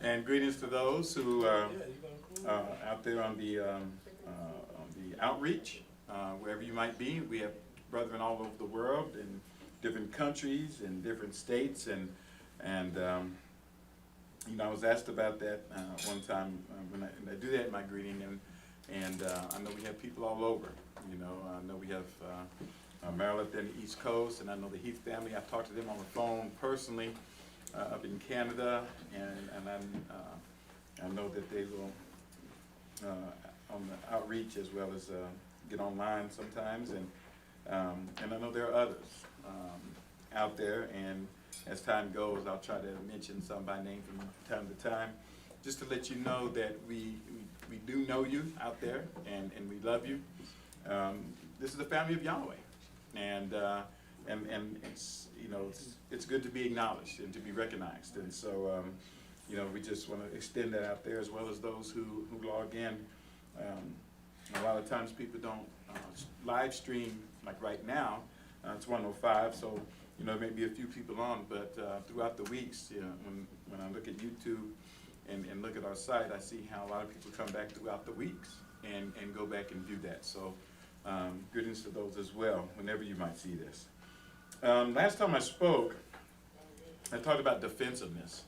And greetings to those who are out there on the outreach, wherever you might be. We have brethren all over the world in different countries and different states, and you know, I was asked about that one time when I do that in my greeting, and I know we have people all over. You know, I know we have Maryland up there in the East Coast, and I know the Heath family. I've talked to them on the phone personally up in Canada, and I know that they will on the outreach as well as get online sometimes, and I know there are others out there, and as time goes, I'll try to mention some by name from time to time, just to let you know that we do know you out there, and we love you. This is the family of Yahweh, and it's, you know, it's good to be acknowledged and to be recognized, and so you know, we just want to extend that out there, as well as those who log in. A lot of times people don't live stream like right now. It's 1:05, so you know, maybe a few people on, but throughout the weeks, you know, when I look at YouTube and look at our site, I see how a lot of people come back throughout the weeks and go back and do that. So greetings to those as well, whenever you might see this. Last time I spoke, I talked about defensiveness,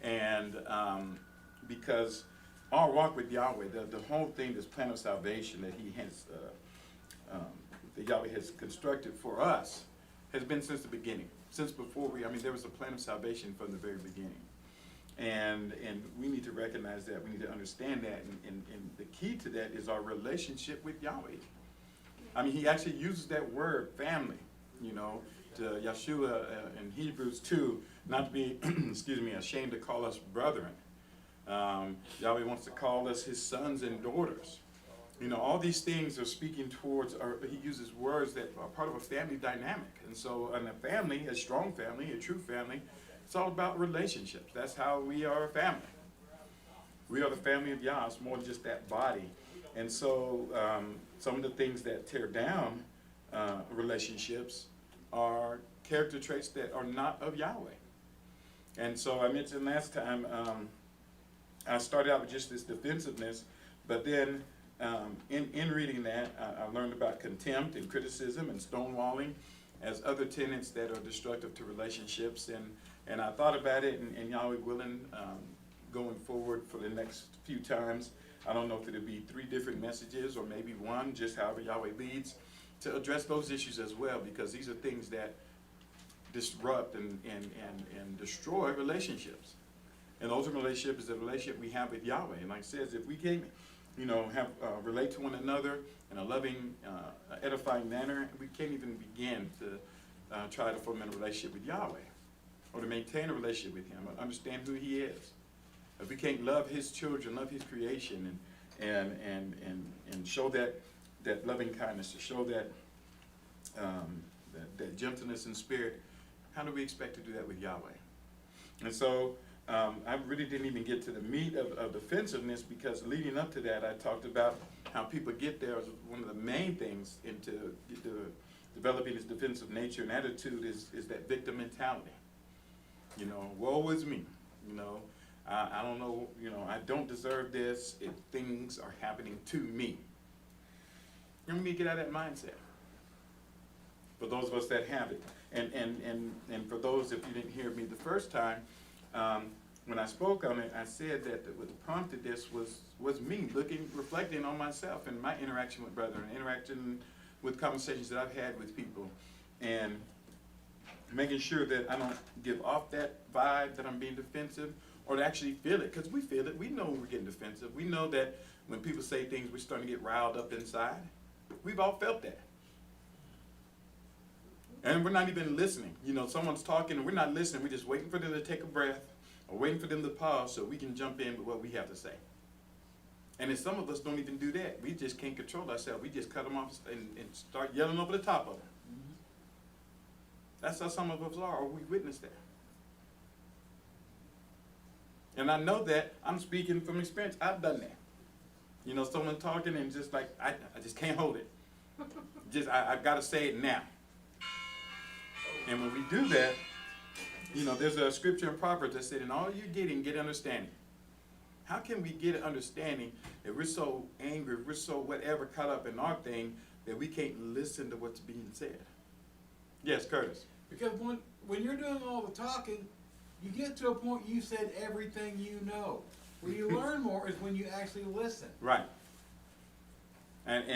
and because our walk with Yahweh, the whole thing, this plan of salvation that He has, that Yahweh has constructed for us, has been since the beginning, since before there was a plan of salvation from the very beginning. And we need to recognize that, we need to understand that, and the key to that is our relationship with Yahweh. I mean, He actually uses that word, family, you know, to Yeshua in Hebrews 2, not to be, excuse me, ashamed to call us brethren. Yahweh wants to call us His sons and daughters. You know, all these things are speaking towards, or He uses words that are part of a family dynamic. And so in a family, a strong family, a true family, it's all about relationships. That's how we are a family. We are the family of Yah. It's more than just that body. And so some of the things that tear down relationships are character traits that are not of Yahweh. And so I mentioned last time, I started out with just this defensiveness, but then in reading that, I learned about contempt and criticism and stonewalling as other tenets that are destructive to relationships. And I thought about it, and Yahweh willing, going forward for the next few times, I don't know if it'll be 3 different messages or maybe one, just however Yahweh leads, to address those issues as well, because these are things that disrupt and destroy relationships. And those relationships is the relationship we have with Yahweh. And like I said, if we can't, you know, relate to one another in a loving, edifying manner, we can't even begin to try to form a relationship with Yahweh, or to maintain a relationship with Him, or understand who He is. If we can't love His children, love His creation, and show that loving kindness, to show that gentleness in spirit, how do we expect to do that with Yahweh? And so I really didn't even get to the meat of defensiveness, because leading up to that, I talked about how people get there. One of the main things into developing this defensive nature and attitude is that victim mentality. You know, woe is me. You know, I don't know, you know, I don't deserve this if things are happening to me. You need to get out of that mindset. For those of us that have it. And for those, if you didn't hear me the first time, when I spoke on it, I said that what prompted this was me reflecting on myself and my interaction with brethren, interaction with conversations that I've had with people, and making sure that I don't give off that vibe that I'm being defensive, or to actually feel it, because we feel it. We know when we're getting defensive. We know that when people say things, we're starting to get riled up inside. We've all felt that. And we're not even listening. You know, someone's talking and we're not listening. We're just waiting for them to take a breath, or waiting for them to pause so we can jump in with what we have to say. And then some of us don't even do that. We just can't control ourselves. We just cut them off and start yelling over the top of them. Mm-hmm. That's how some of us are, or we witness that. And I know that I'm speaking from experience. I've done that. You know, someone talking and just like, I just can't hold it. I've got to say it now. And when we do that, you know, there's a scripture in Proverbs that said, in all you're getting, get understanding. How can we get an understanding if we're so angry, if we're so whatever caught up in our thing that we can't listen to what's being said? Yes, Curtis. Because when you're doing all the talking, you get to a point you said everything you know. Where you learn more is when you actually listen. Right. And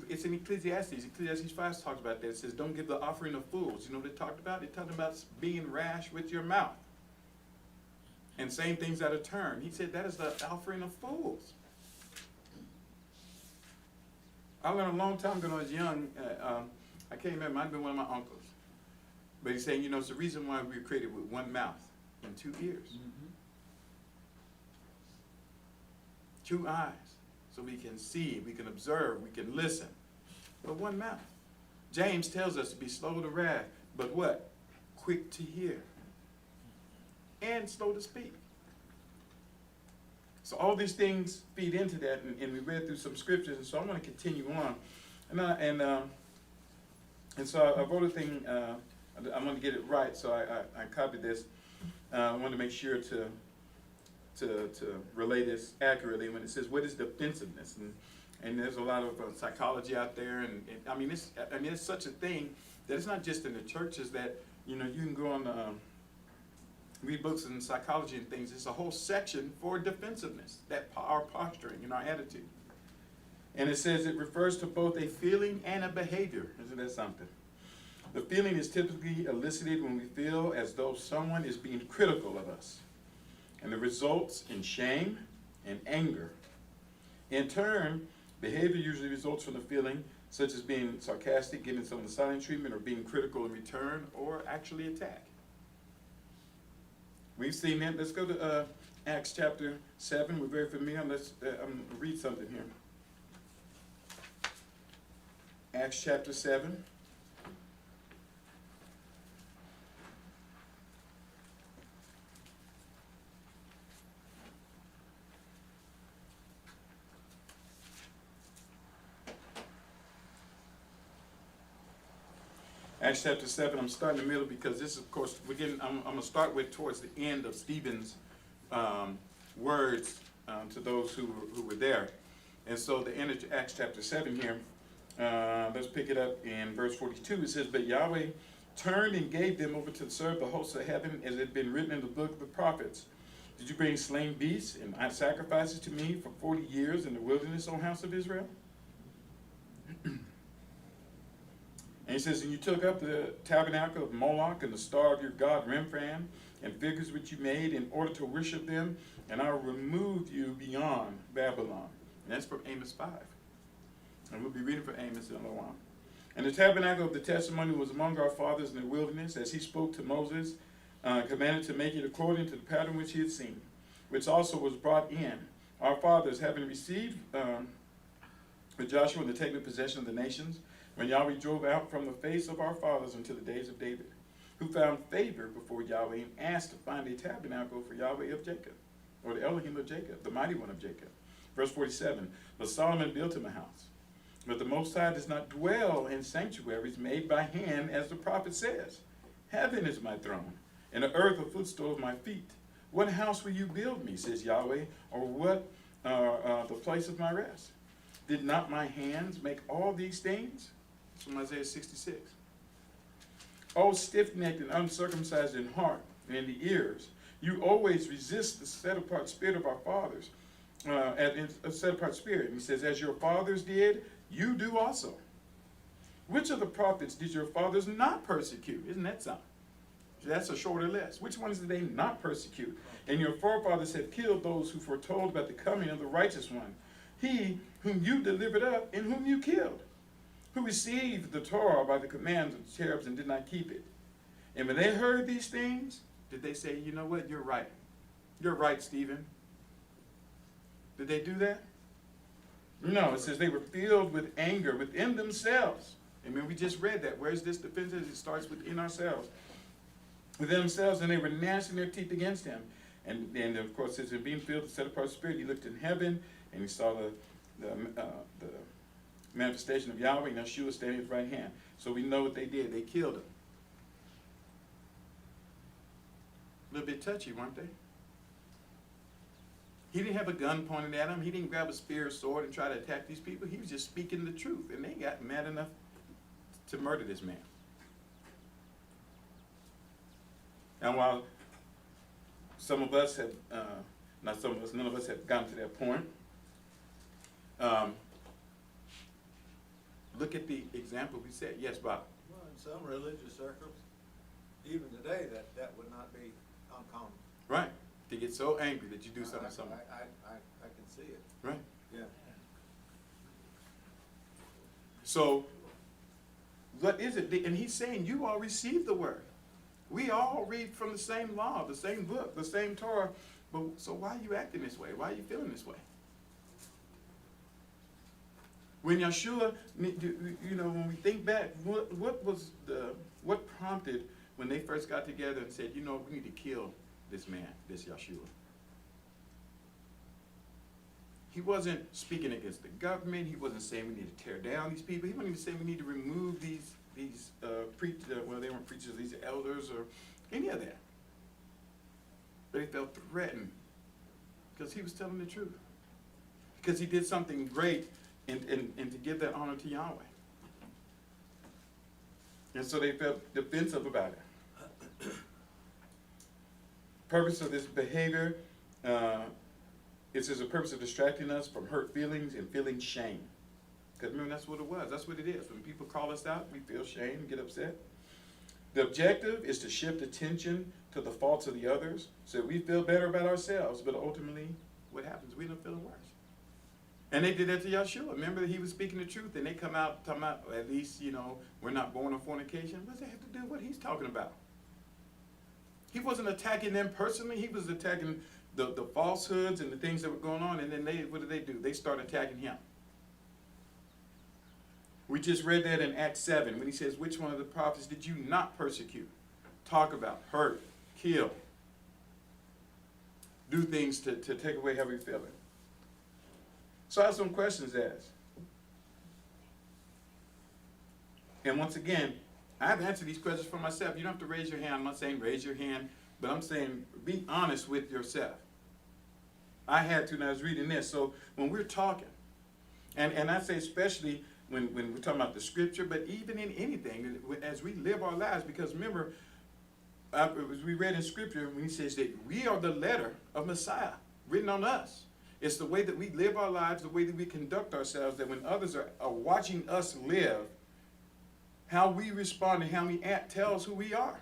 it's in Ecclesiastes. Ecclesiastes 5 talks about that. It says, don't give the offering of fools. You know what they talked about? They talked about being rash with your mouth and saying things out of turn. He said that is the offering of fools. I learned a long time ago when I was young. I can't remember. It might have been one of my uncles. But he's saying, you know, it's the reason why we were created with one mouth and 2 ears. Mm-hmm. 2 eyes. So we can see, we can observe, we can listen. But one mouth. James tells us to be slow to wrath, but what? Quick to hear. And slow to speak. So all these things feed into that, and we read through some scriptures, and so I'm going to continue on. And so I wrote a thing, I'm going to get it right, so I copied this. I want to make sure to relay this accurately when it says, what is defensiveness? And there's a lot of psychology out there, and it's such a thing that it's not just in the churches that, you know, you can go on, read books in psychology and things. It's a whole section for defensiveness, our posturing and our attitude. And it says it refers to both a feeling and a behavior. Isn't that something? The feeling is typically elicited when we feel as though someone is being critical of us, and it results in shame and anger. In turn, behavior usually results from the feeling, such as being sarcastic, giving someone silent treatment, or being critical in return, or actually attack. We've seen that. Let's go to Acts chapter 7. We're very familiar. Let's read something here. Acts chapter 7. Acts chapter 7, I'm starting in the middle because this is, of course, I'm going to start with towards the end of Stephen's words to those who were there. And so the end of Acts chapter 7 here, let's pick it up in verse 42. It says, but Yahweh turned and gave them over to serve the hosts of heaven, as it had been written in the book of the prophets. Did you bring slain beasts and sacrifices to me for 40 years in the wilderness, O house of Israel? And he says, and you took up the tabernacle of Moloch and the star of your god Remphan and figures which you made in order to worship them, and I will remove you beyond Babylon. And that's from Amos 5. And we'll be reading from Amos in a little while. And the tabernacle of the testimony was among our fathers in the wilderness, as he spoke to Moses, commanded to make it according to the pattern which he had seen, which also was brought in. Our fathers, having received with Joshua and the taking possession of the nations, when Yahweh drove out from the face of our fathers until the days of David, who found favor before Yahweh and asked to find a tabernacle for Yahweh of Jacob, or the Elohim of Jacob, the mighty one of Jacob. Verse 47, but Solomon built him a house. But the Most High does not dwell in sanctuaries made by hand, as the prophet says. Heaven is my throne, and the earth a footstool of my feet. What house will you build me, says Yahweh, or what the place of my rest? Did not my hands make all these things? From Isaiah 66. O stiff-necked and uncircumcised in heart and in the ears, you always resist the set-apart spirit of our fathers, a set-apart spirit. And he says, as your fathers did, you do also. Which of the prophets did your fathers not persecute? Isn't that something? That's a shorter list. Which ones did they not persecute? And your forefathers have killed those who foretold about the coming of the righteous one, he whom you delivered up and whom you killed, who received the Torah by the commands of the cherubs and did not keep it. And when they heard these things, did they say, you know what, you're right. You're right, Stephen. Did they do that? No, it says they were filled with anger within themselves. I mean, we just read that. Where's this defense? It starts within ourselves. Within themselves, and they were gnashing their teeth against him. And of course, it says, being filled with set-apart spirit, he looked in heaven, and he saw the manifestation of Yahweh, and Yeshua standing at his right hand. So we know what they did. They killed him. A little bit touchy, weren't they? He didn't have a gun pointed at him. He didn't grab a spear or sword and try to attack these people. He was just speaking the truth. And they got mad enough to murder this man. And while some of us have, not some of us, none of us have gotten to that point, look at the example we set. Yes, Bob? Well, in some religious circles, even today, that would not be uncommon. Right. To get so angry that you do something to someone. I can see it. Right. Yeah. So, what is it? And he's saying you all received the word. We all read from the same law, the same book, the same Torah. But so why are you acting this way? Why are you feeling this way? When Yeshua, when we think back, what prompted when they first got together and said, we need to kill this man, this Yeshua? He wasn't speaking against the government. He wasn't saying we need to tear down these people. He wasn't even saying we need to remove these preachers, well, they weren't preachers, these elders or any of that. But they felt threatened because he was telling the truth. Because he did something great and to give that honor to Yahweh. And so they felt defensive about it. Purpose of this behavior, it is a purpose of distracting us from hurt feelings and feeling shame. Because remember, that's what it was. That's what it is. When people call us out, we feel shame and get upset. The objective is to shift attention to the faults of the others so we feel better about ourselves. But ultimately, what happens? We end up feeling worse. And they did that to Yeshua. Remember, he was speaking the truth, and they come out talking about, at least, we're not born on fornication. What does that have to do with what he's talking about? He wasn't attacking them personally. He was attacking the falsehoods and the things that were going on. And then what do? They start attacking him. We just read that in Acts 7 when he says, which one of the prophets did you not persecute, talk about, hurt, kill, do things to take away how we feel it? So I have some questions to ask. And once again, I have answered these questions for myself. You don't have to raise your hand. I'm not saying raise your hand, but I'm saying be honest with yourself. I had to when I was reading this. So when we're talking, and I say especially when we're talking about the scripture, but even in anything, as we live our lives, because remember, as we read in scripture, when he says that we are the letter of Messiah written on us. It's the way that we live our lives, the way that we conduct ourselves, that when others are watching us live, how we respond and how we act tells who we are.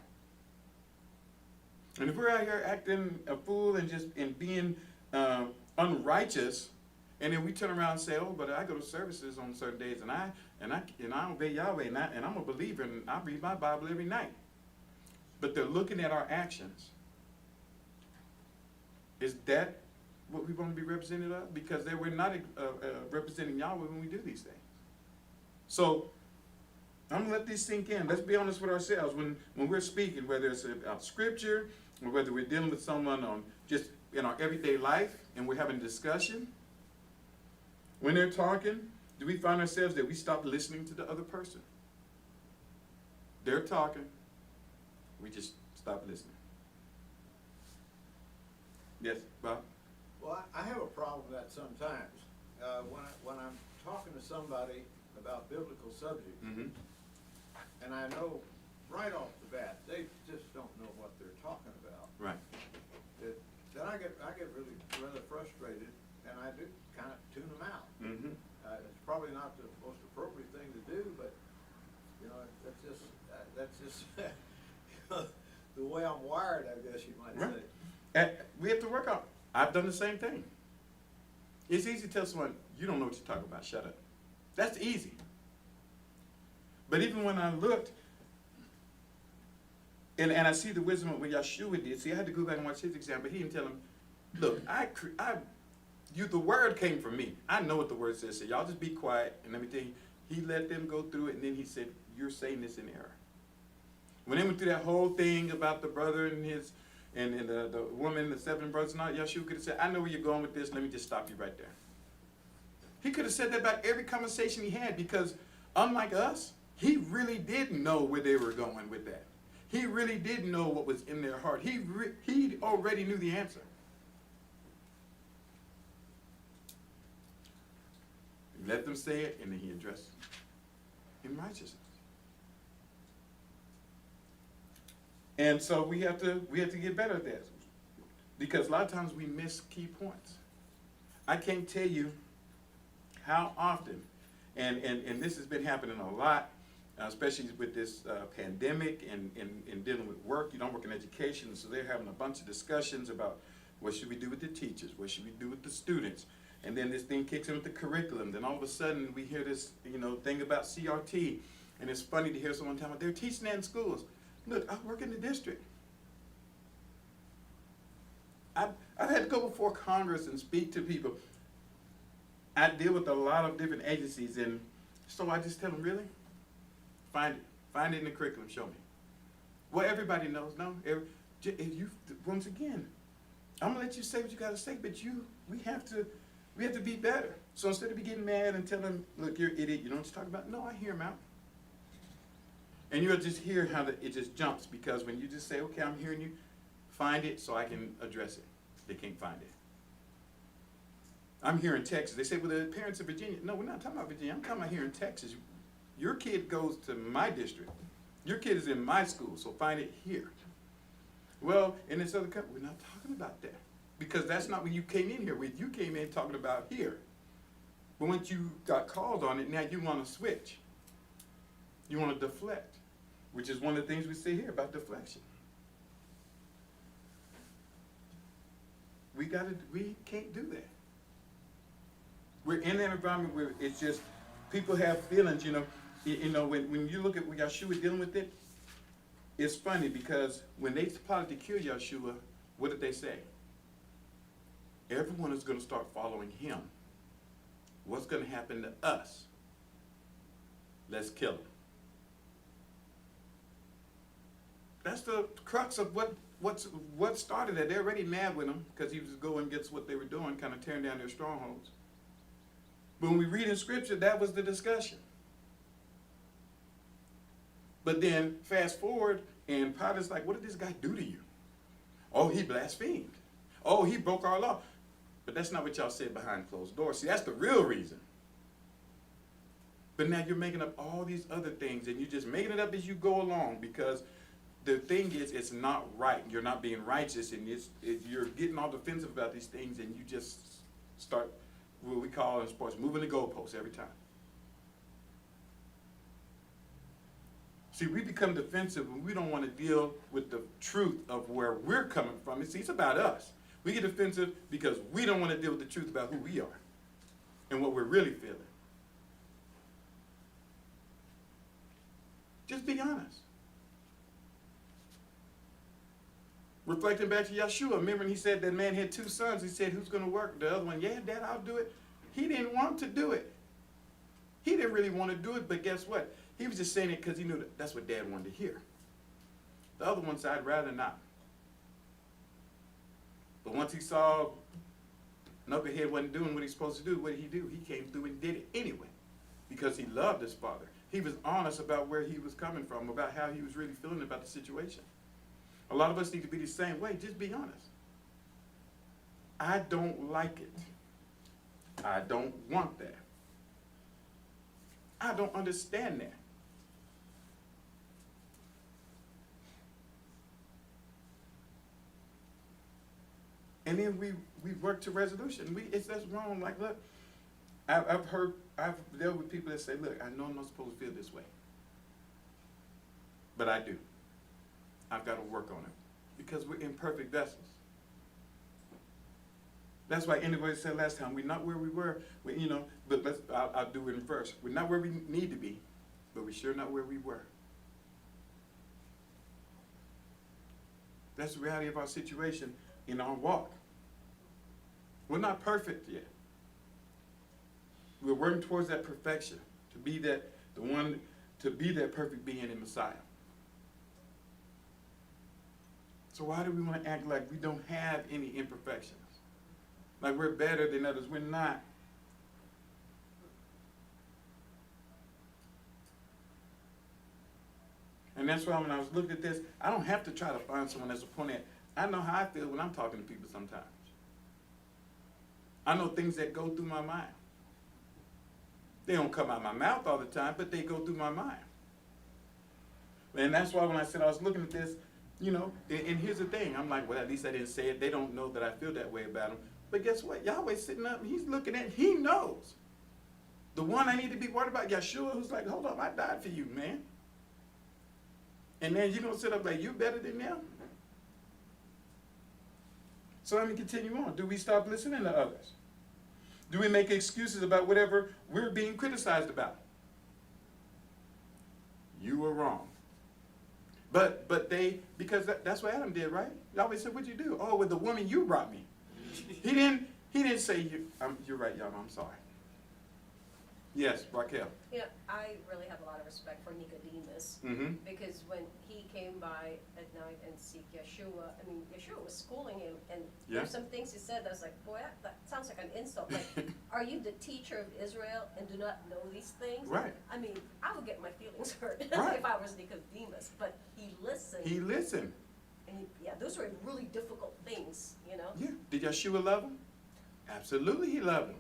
And if we're out here acting a fool and being unrighteous, and then we turn around and say, oh, but I go to services on certain days, and I obey Yahweh, and I'm a believer, and I read my Bible every night. But they're looking at our actions. Is that what we want to be represented of? Because we're not representing Yahweh when we do these things. So I'm going to let this sink in. Let's be honest with ourselves. When we're speaking, whether it's about scripture, or whether we're dealing with someone on just in our everyday life, and we're having a discussion, when they're talking, do we find ourselves that we stop listening to the other person? They're talking, we just stop listening. Yes, Bob? Well, I have a problem with that sometimes. When I'm talking to somebody about biblical subjects, Mm-hmm. and I know right off the bat they just don't know what they're talking about. Right. Then I get really rather frustrated, and I do kind of tune them out. Mm-hmm. It's probably not the most appropriate thing to do, but that's just the way I'm wired, I guess you might Right. say. And we have to work on. I've done the same thing. It's easy to tell someone, you don't know what you're talking about, shut up. That's easy. But even when I looked, and I see the wisdom of what Yeshua did, see, I had to go back and watch his example. He didn't tell him, look, the word came from me. I know what the word says, so y'all just be quiet and everything. He let them go through it, and then he said, you're saying this in error. When they went through that whole thing about the brother and the woman, the 7 brothers, and all, Yeshua could have said, I know where you're going with this, let me just stop you right there. He could have said that about every conversation he had, because unlike us, he really did know where they were going with that. He really did know what was in their heart. He already knew the answer. He let them say it, and then he addressed in righteousness. And so we have to get better at that, because a lot of times we miss key points. I can't tell you how often, and this has been happening a lot, especially with this pandemic and dealing with work. You don't work in education, so they're having a bunch of discussions about what should we do with the teachers, what should we do with the students, and then this thing kicks in with the curriculum. Then all of a sudden we hear this, thing about CRT, and it's funny to hear someone tell me they're teaching that in schools. Look, I work in the district. I've had to go before Congress and speak to people. I deal with a lot of different agencies, and so I just tell them, really? Find it in the curriculum, show me. Well, everybody knows, no? Once again, I'm gonna let you say what you gotta say, but we have to be better. So instead of getting mad and telling them, look, you're an idiot, you know what you're talking about? No, I hear them out. And you'll just hear how it just jumps, because when you just say, okay, I'm hearing you, find it so I can address it. They can't find it. I'm here in Texas. They say, well, the parents of Virginia. No, we're not talking about Virginia. I'm talking about here in Texas. Your kid goes to my district. Your kid is in my school, so find it here. Well, in this other country, we're not talking about that, because that's not when you came in here with. You came in talking about here. But once you got called on it, now you want to switch. You want to deflect, which is one of the things we say here about deflection. We can't do that. We're in an environment where it's just, people have feelings, when you look at when Yeshua dealing with it, it's funny, because when they plotted to kill Yeshua, what did they say? Everyone is going to start following him. What's going to happen to us? Let's kill him. That's the crux of what started it. They're already mad with him because he was going against what they were doing, kind of tearing down their strongholds. But when we read in Scripture, that was the discussion. But then fast forward, and Pilate's like, what did this guy do to you? Oh, he blasphemed. Oh, he broke our law. But that's not what y'all said behind closed doors. See, that's the real reason. But now you're making up all these other things, and you're just making it up as you go along, because the thing is, it's not right. You're not being righteous, and you're getting all defensive about these things, and you just start what we call in sports moving the goalposts every time. See, we become defensive when we don't want to deal with the truth of where we're coming from. See, it's about us. We get defensive because we don't want to deal with the truth about who we are and what we're really feeling. Just be honest. Reflecting back to Yeshua, remember he said that man had 2 sons. He said, who's going to work? The other one, yeah, Dad, I'll do it. He didn't want to do it. He didn't really want to do it, but guess what? He was just saying it because he knew that's what Dad wanted to hear. The other one said, I'd rather not. But once he saw Knucklehead wasn't doing what he's supposed to do, what did he do? He came through and did it anyway, because he loved his father. He was honest about where he was coming from, about how he was really feeling about the situation. A lot of us need to be the same way. Just be honest. I don't like it. I don't want that. I don't understand that. And then we work to resolution. That's wrong. Like, look, I've dealt with people that say, look, I know I'm not supposed to feel this way, but I do. I've got to work on it, because we're imperfect vessels. That's why anybody said last time, we're not where we were, but I'll do it in reverse. We're not where we need to be, but we're sure not where we were. That's the reality of our situation in our walk. We're not perfect yet. We're working towards that perfection, to be that perfect being in Messiah. So why do we want to act like we don't have any imperfections? Like we're better than others? We're not. And that's why when I was looking at this, I don't have to try to find someone that's a point at. I know how I feel when I'm talking to people sometimes. I know things that go through my mind. They don't come out my mouth all the time, but they go through my mind. And that's why when I said I was looking at this, you know, and here's the thing. I'm like, well, at least I didn't say it. They don't know that I feel that way about them. But guess what? Yahweh's sitting up and he's looking at, he knows. The one I need to be worried about, Yeshua, who's like, hold up, I died for you, man. And then you're going to sit up like, you better than them? So let me continue on. Do we stop listening to others? Do we make excuses about whatever we're being criticized about? You were wrong. But they, because that's what Adam did, right? Yahweh said, what'd you do? Oh, with the woman you brought me. He didn't say, you're right, Yahweh, I'm sorry. Yes, Raquel. You know, I really have a lot of respect for Nicodemus, Mm-hmm. because when he came by at night and seek Yeshua, I mean, Yeshua was schooling him, and Yeah. there's some things he said that's like, boy, that sounds like an insult. Like, are you the teacher of Israel and do not know these things? Right. I mean, I would get my feelings hurt Right. if I was Nicodemus, but he listened. He listened. And yeah, those were really difficult things, you know? Yeah. Did Yeshua love him? Absolutely he loved him.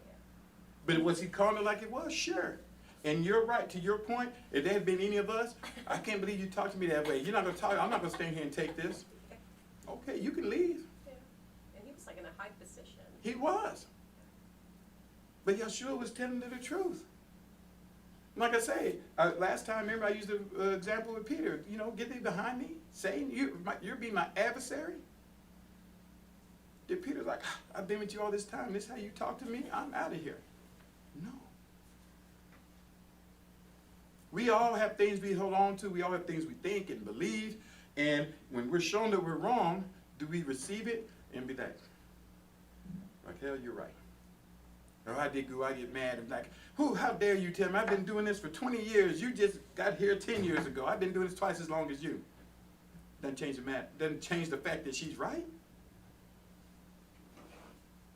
But was he calling it like it was? Sure. And you're right, to your point, if there had been any of us, I can't believe you talked to me that way. You're not going to talk, I'm not going to stand here and take this. Okay, you can leave. Yeah. And he was like in a high position. He was. But Yeshua was telling them the truth. Like I say, last time, remember I used the example with Peter. You know, get thee behind me, Satan, you're being my adversary. Did Peter like, I've been with you all this time, this is how you talk to me? I'm out of here. No. We all have things we hold on to. We all have things we think and believe. And when we're shown that we're wrong, do we receive it and be like, Raquel, you're right. Or I did go, I get mad and like, how dare you tell me? I've been doing this for 20 years. You just got here 10 years ago. I've been doing this twice as long as you. Doesn't change the matter. Doesn't change the fact that she's right.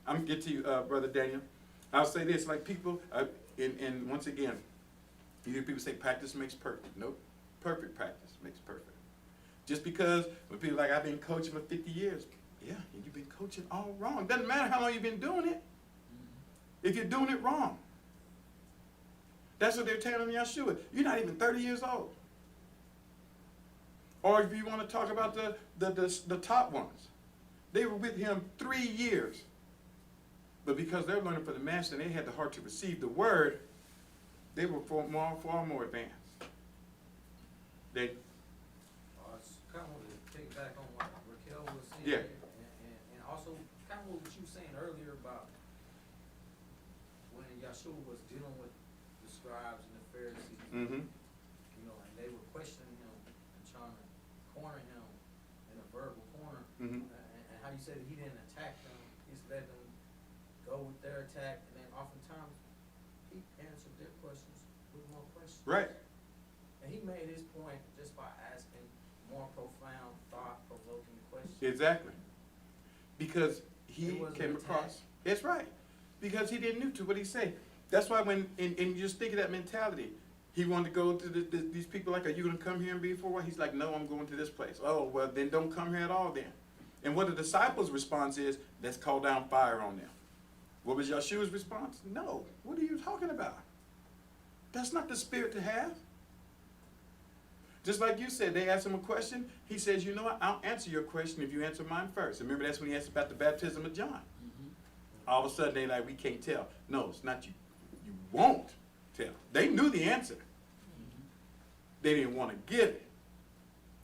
I'm going to get to you, Brother Daniel. I'll say this, like people, and once again, you hear people say practice makes perfect. Nope. Perfect practice makes perfect. Just because when people are like, I've been coaching for 50 years. Yeah, and you've been coaching all wrong. Doesn't matter how long you've been doing it. If you're doing it wrong. That's what they're telling Yeshua. You're not even 30 years old. Or if you want to talk about the top ones. They were with him 3 years. But because they're learning for the master and they had the heart to receive the word, they were far more advanced. They, I kind of wanted to take back on what Raquel was saying. Yeah. And also kind of what you were saying earlier about when Yeshua was dealing with the scribes and the Pharisees, mm-hmm. you know, and they were questioning him and trying to corner him in a verbal corner. Mm-hmm. And how you said he didn't attack them, he's let them go with their attack, and then oftentimes he answered their questions with more questions. Right. And he made his point just by asking more profound, thought-provoking questions. Exactly. Because he It wasn't came an across. That's right. Because he didn't know to what he said. That's why when, and you just think of that mentality. He wanted to go to these people like, are you going to come here and be for a while? He's like, no, I'm going to this place. Oh, well, then don't come here at all then. And what the disciples' response is, let's call down fire on them. What was Yeshua's response? No. What are you talking about? That's not the spirit to have. Just like you said, they asked him a question. He says, you know what? I'll answer your question if you answer mine first. And remember, that's when he asked about the baptism of John. Mm-hmm. All of a sudden, they're like, we can't tell. No, it's not you. You won't tell. They knew the answer. Mm-hmm. They didn't want to give it.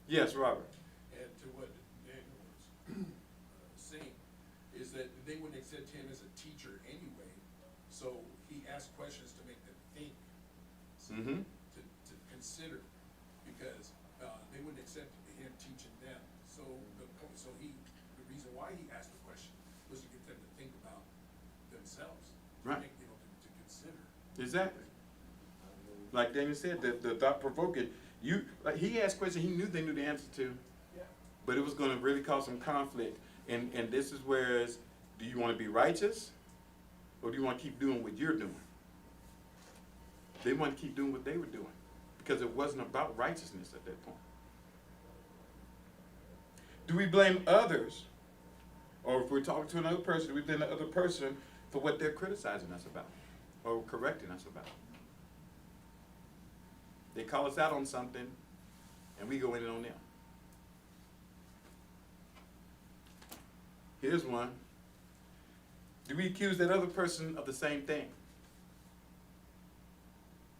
Yes, Robert. And to what Daniel was saying, is that they wouldn't accept him as a teacher anyway, so he asked questions to make them think, Mm-hmm. to consider, because they wouldn't accept him teaching them. So the reason why he asked the question was to get them to think about themselves, Right. to consider. Exactly. Like Daniel said, the thought-provoking. Like he asked questions he knew they knew the answer to, Yeah. but it was going to really cause some conflict. And this is where do you want to be righteous, or do you want to keep doing what you're doing? They want to keep doing what they were doing, because it wasn't about righteousness at that point. Do we blame others, or if we're talking to another person, do we blame the other person for what they're criticizing us about, or correcting us about? They call us out on something, and we go in on them. Here's one. Do we accuse that other person of the same thing?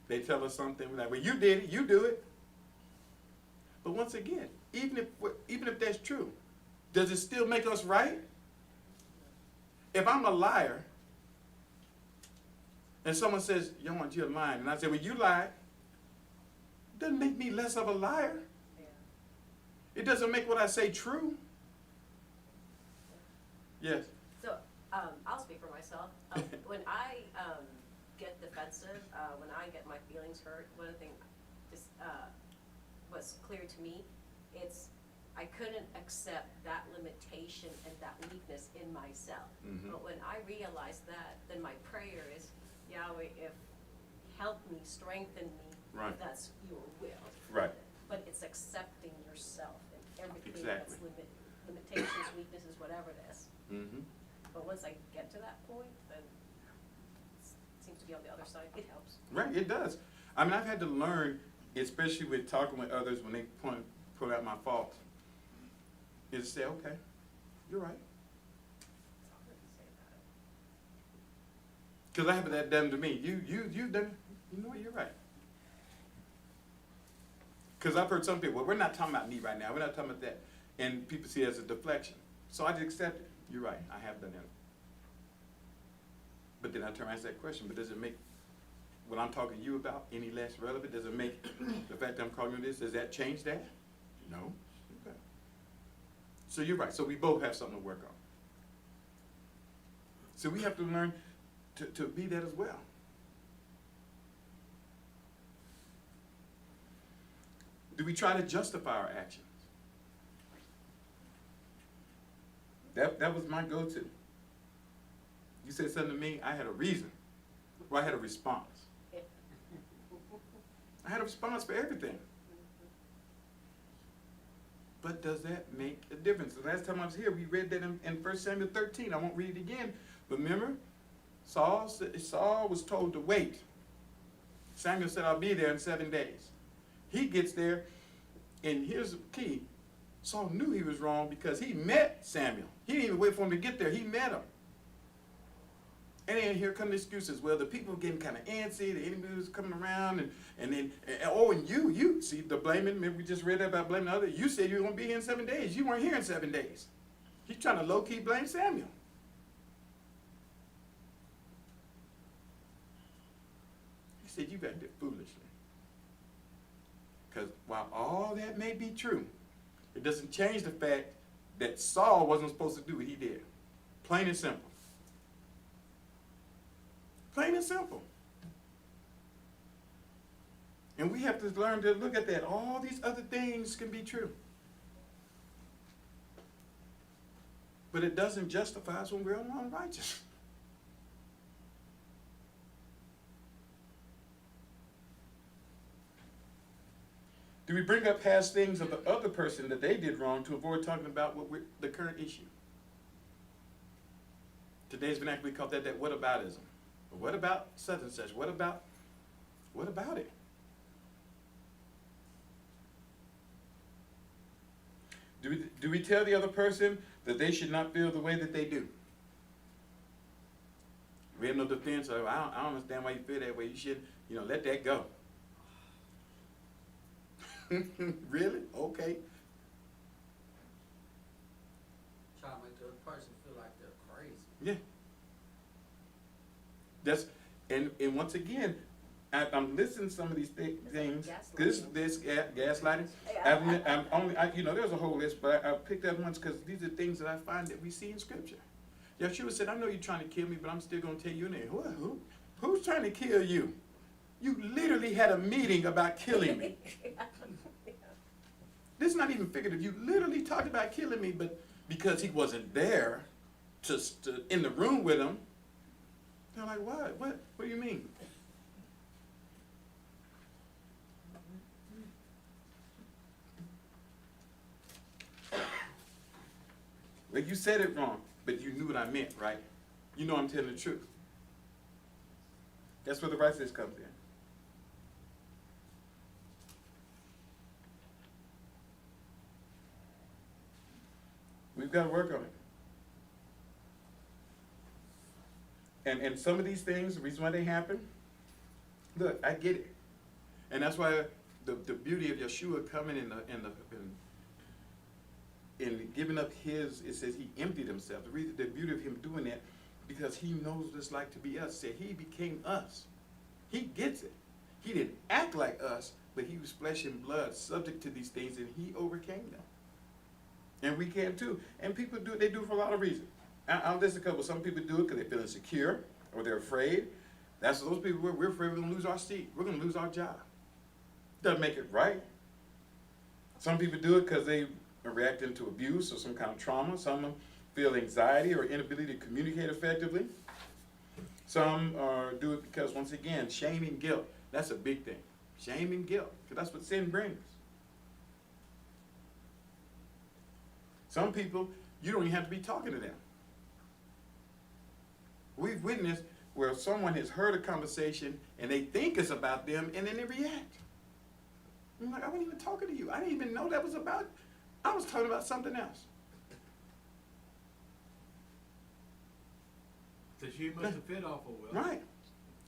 They tell us something, we're like, well, you did it, you do it. But once again, even if that's true, does it still make us right? If I'm a liar, and someone says, Yohance, you're lying, and I say, well, you lied, it doesn't make me less of a liar. Yeah. It doesn't make what I say true. Yes. So, I'll speak for myself. When I get defensive, when I get my feelings hurt, one of the things just was clear to me, it's I couldn't accept that limitation and that weakness in myself. Mhm. But when I realized that, then my prayer is, Yahweh, if help me, strengthen me, Right. if that's your will. Right. But it's accepting yourself and everything Exactly. that's limitations, weaknesses, whatever it is. Mm-hmm. But once I get to that point, then it seems to be on the other side. It helps. Right, it does. I mean, I've had to learn, especially with talking with others when they point out my faults, is to say, okay, you're right. It's hard to say that. Because I have that done to me. You've done it. You know what, you're right. Because I've heard some people, well, we're not talking about me right now. We're not talking about that. And people see it as a deflection. So I just accept it. You're right, I have done it. But then I turn around and ask that question, but does it make what I'm talking to you about any less relevant? Does it make the fact that I'm calling you this, does that change that? No. Okay. So you're right. So we both have something to work on. So we have to learn to be that as well. Do we try to justify our actions? That was my go-to. You said something to me, I had a reason. Well, I had a response. I had a response for everything. But does that make a difference? The last time I was here, we read that in 1 Samuel 13. I won't read it again. But remember, Saul was told to wait. Samuel said, I'll be there in 7 days. He gets there, and here's the key. Saul knew he was wrong because he met Samuel. He didn't even wait for him to get there. He met him. And then here come the excuses. Well, the people were getting kind of antsy. The enemy was coming around. And you see the blaming. Remember we just read that about blaming others. You said you were going to be here in 7 days. You weren't here in 7 days. He's trying to low-key blame Samuel. He said, you've acted foolishly. Because while all that may be true, it doesn't change the fact that Saul wasn't supposed to do what he did. Plain and simple. Plain and simple. And we have to learn to look at that. All these other things can be true. But it doesn't justify us when we're unrighteous. Do we bring up past things of the other person that they did wrong to avoid talking about the current issue? Today's vernacular, we call that whataboutism. But what about such and such? What about it? Do we tell the other person that they should not feel the way that they do? We have no defense. I don't understand why you feel that way. You should, let that go. Really? Okay. Try to make the other person feel like they're crazy. Yeah. And once again, I'm listening to some of these things. This gaslighting. There's a whole list, but I picked up ones because these are things that I find that we see in Scripture. Yeshua said, I know you're trying to kill me, but I'm still going to tell you your name. Who's trying to kill you? You literally had a meeting about killing me. This is not even figurative. You literally talked about killing me, but because he wasn't there in the room with him, they're like, what? What do you mean? Well, you said it wrong, but you knew what I meant, right? You know I'm telling the truth. That's where the righteousness comes in. gotta work on it. And some of these things, the reason why they happen, look, I get it. And that's why the beauty of Yeshua coming in giving up his, it says he emptied himself. The beauty of him doing that, because he knows what it's like to be us. Said he became us. He gets it. He didn't act like us, but he was flesh and blood, subject to these things, and he overcame them. And we can too. And people do it, they do it for a lot of reasons. I'll list a couple. Some people do it because they feel insecure or they're afraid. That's those people, we're afraid we're going to lose our seat. We're going to lose our job. Doesn't make it right. Some people do it because they are reacting to abuse or some kind of trauma. Some feel anxiety or inability to communicate effectively. Some do it because, once again, shame and guilt. That's a big thing. Shame and guilt, because that's what sin brings. Some people, you don't even have to be talking to them. We've witnessed where someone has heard a conversation and they think it's about them and then they react. I'm like, I wasn't even talking to you. I didn't even know that was about, I was talking about something else. The shoe must have fit awful well. Right.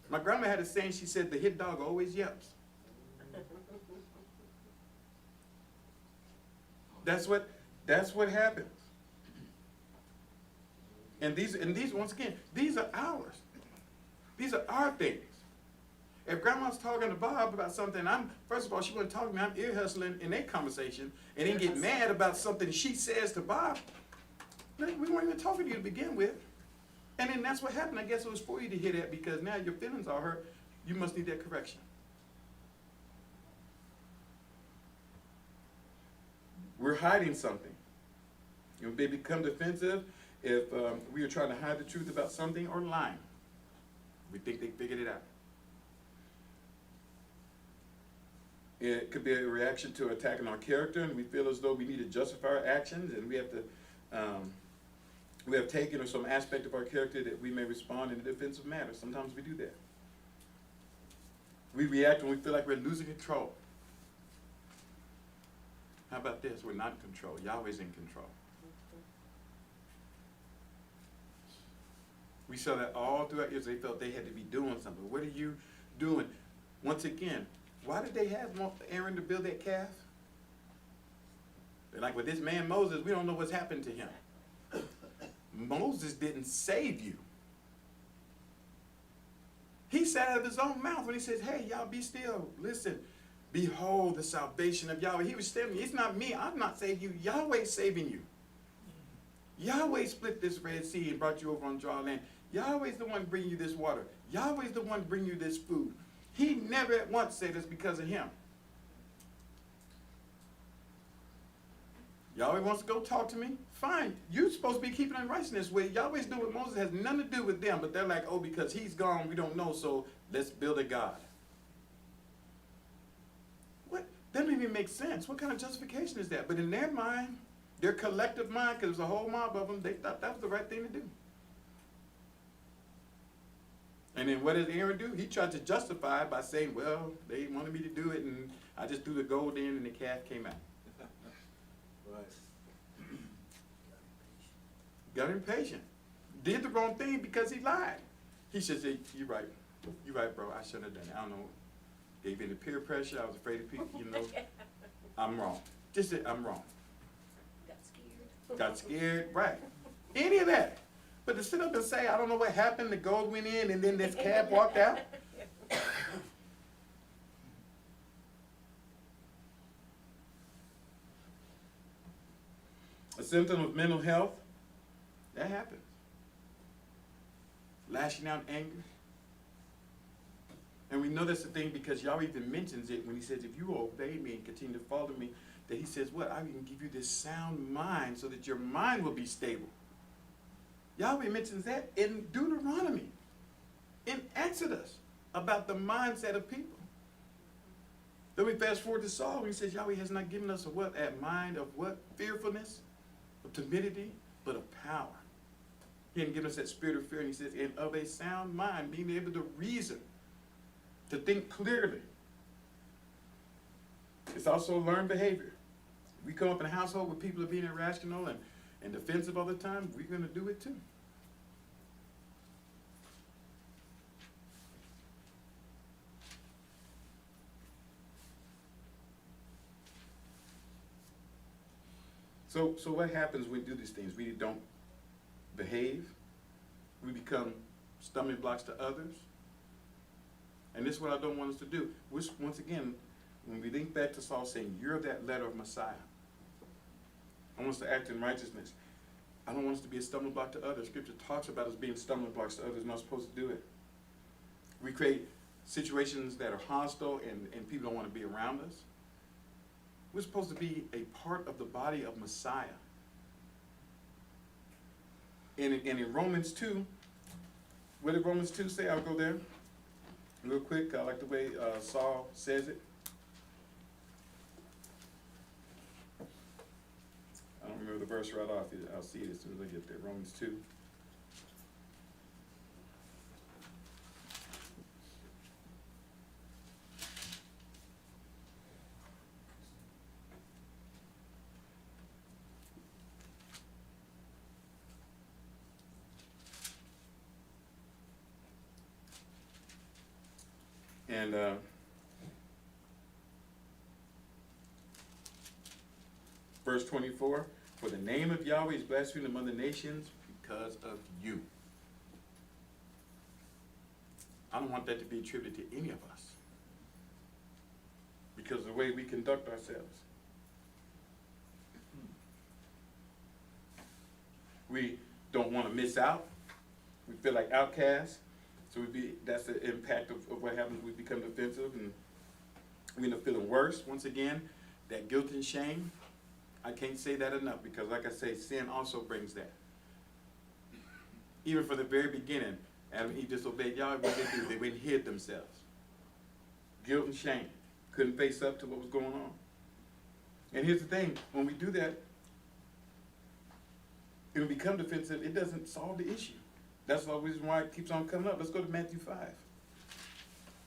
My grandma had a saying, she said, the hit dog always yelps. That's what happens. And these, once again, these are ours. These are our things. If grandma's talking to Bob about something, first of all, she wouldn't talk to me, I'm ear hustling in their conversation, and then get mad about something she says to Bob. Like, we weren't even talking to you to begin with. And then that's what happened. I guess it was for you to hear that, because now your feelings are hurt. You must need that correction. We're hiding something. You may become defensive if we are trying to hide the truth about something or lying. We think they figured it out. It could be a reaction to attacking our character, and we feel as though we need to justify our actions, and we have taken or some aspect of our character that we may respond in a defensive manner. Sometimes we do that. We react when we feel like we're losing control. How about this? We're not in control. Yahweh's in control. We saw that all throughout Israel. They felt they had to be doing something. What are you doing? Once again, why did they have Aaron to build that calf? They're like, with this man Moses, we don't know what's happened to him. Moses didn't save you. He said out of his own mouth when he says, hey, y'all be still. Listen, behold the salvation of Yahweh. He was telling me, it's not me. I'm not saving you. Yahweh's saving you. Yahweh split this Red Sea and brought you over on dry land. Yahweh's the one bringing you this water. Yahweh's the one bringing you this food. He never at once said it's because of him. Yahweh wants to go talk to me? Fine. You're supposed to be keeping in righteousness with Yahweh's doing with Moses has nothing to do with them, but they're like, oh, because he's gone, we don't know, so let's build a God. What? That doesn't even make sense. What kind of justification is that? But in their mind, their collective mind, because there's a whole mob of them, they thought that was the right thing to do. And then what did Aaron do? He tried to justify it by saying, well, they wanted me to do it, and I just threw the gold in, and the calf came out. Right. Got impatient. Did the wrong thing because he lied. He should say, you're right. You're right, bro. I shouldn't have done it. I don't know. Gave in the peer pressure. I was afraid of people, I'm wrong. Just say, I'm wrong. Got scared, right. Any of that. But to sit up and say, I don't know what happened, the gold went in, and then this calf walked out. A symptom of mental health, that happens. Lashing out anger. And we know that's the thing because Yahweh even mentions it when he says, if you obey me and continue to follow me, that he says, what? I can give you this sound mind so that your mind will be stable. Yahweh mentions that in Deuteronomy, in Exodus, about the mindset of people. Then we fast forward to Saul, when he says, Yahweh has not given us a what? A mind of what? Fearfulness, of timidity, but of power. He didn't give us that spirit of fear, and he says, and of a sound mind, being able to reason, to think clearly. It's also learned behavior. We come up in a household where people are being irrational, and and defensive all the time, we're gonna do it too. So what happens when we do these things? We don't behave. We become stumbling blocks to others. And this is what I don't want us to do. Which, once again, when we think back to Saul saying, you're that letter of Messiah. I want us to act in righteousness. I don't want us to be a stumbling block to others. Scripture talks about us being stumbling blocks to others. We're not supposed to do it. We create situations that are hostile and people don't want to be around us. We're supposed to be a part of the body of Messiah. And in Romans 2, what did Romans 2 say? I'll go there real quick. I like the way Saul says it. I don't remember the verse right off. I'll see it as soon as I get there. Romans 2. And verse 24, for the name of Yahweh is blasphemed among the nations because of you. I don't want that to be attributed to any of us because of the way we conduct ourselves. We don't want to miss out. We feel like outcasts. So that's the impact of what happens. We become defensive and we end up feeling worse. Once again, that guilt and shame, I can't say that enough because like I say, sin also brings that. Even from the very beginning, Adam and Eve disobeyed Yahweh. What did they do? They went and hid themselves. Guilt and shame. Couldn't face up to what was going on. And here's the thing, when we do that, and we become defensive, it doesn't solve the issue. That's the reason why it keeps on coming up. Let's go to Matthew 5.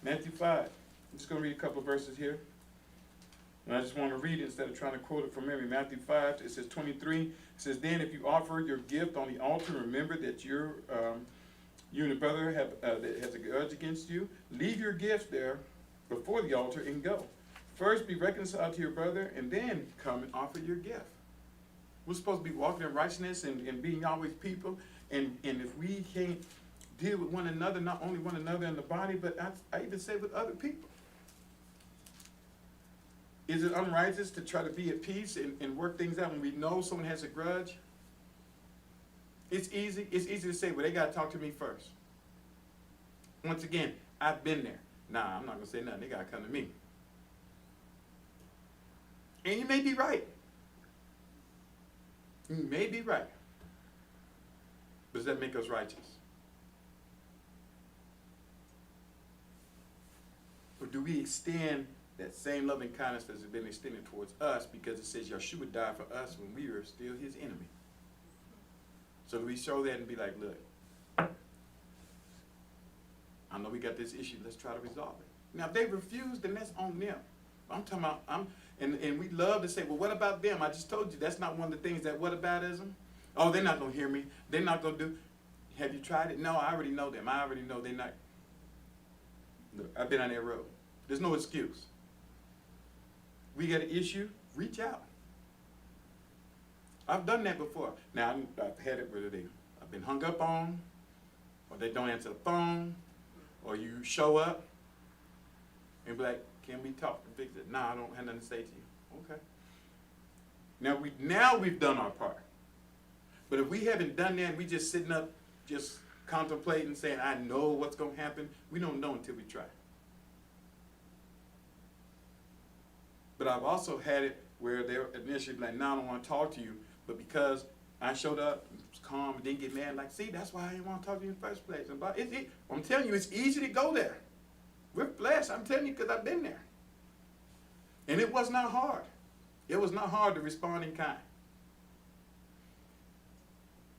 Matthew 5. I'm just going to read a couple of verses here. And I just want to read it instead of trying to quote it from memory. Matthew 5, it says 23. It says, then if you offer your gift on the altar, remember that you and a brother that has a grudge against you. Leave your gift there before the altar and go. First be reconciled to your brother and then come and offer your gift. We're supposed to be walking in righteousness and being Yahweh's people. And if we can't deal with one another, not only one another in the body, but I even say with other people. Is it unrighteous to try to be at peace and work things out when we know someone has a grudge? It's easy to say, well, they got to talk to me first. Once again, I've been there. Nah, I'm not going to say nothing. They got to come to me. And you may be right. You may be right. But does that make us righteous? Or do we extend that same loving kindness that has been extended towards us because it says Yeshua died for us when we were still his enemy? So do we show that and be like, look, I know we got this issue, let's try to resolve it. Now if they refuse, then that's on them. I'm talking about, and we love to say, well, what about them? I just told you that's not one of the things that whataboutism. Oh, they're not going to hear me. They're not going to do. Have you tried it? No, I already know them. I already know they're not. Look, I've been on that road. There's no excuse. We got an issue, reach out. I've done that before. Now, I've had it where I've been hung up on, or they don't answer the phone, or you show up and be like, can we talk and fix it? No, I don't have nothing to say to you. Okay. Now we've done our part. But if we haven't done that, we just sitting up, just contemplating, saying, I know what's going to happen, we don't know until we try. But I've also had it where they're initially like, no, I don't want to talk to you. But because I showed up, was calm, and didn't get mad, like, see, that's why I didn't want to talk to you in the first place. I'm telling you, it's easy to go there. We're blessed, I'm telling you, because I've been there. And it was not hard. It was not hard to respond in kind.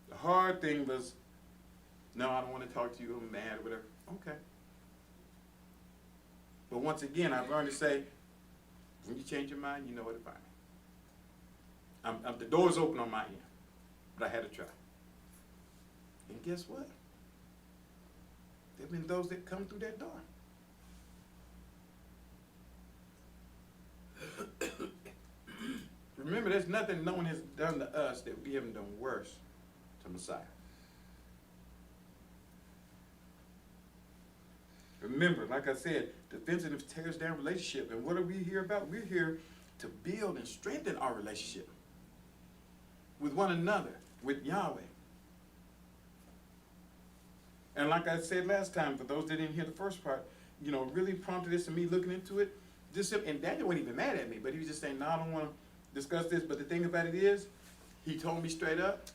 The hard thing was, no, I don't want to talk to you, I'm mad or whatever. Okay. But once again, I've learned to say, when you change your mind, you know where to find me. The door's open on my end. but I had to try. And guess what? There have been those that come through that door. Remember, there's nothing no one has done to us that we haven't done worse to Messiah. Remember, like I said, defensiveness tears down relationship. And what are we here about? We're here to build and strengthen our relationship with one another, with Yahweh. And like I said last time, for those that didn't hear the first part, you know, really prompted this and me looking into it. And Daniel wasn't even mad at me, but he was just saying, no, I don't want to discuss this. But the thing about it is, he told me straight up.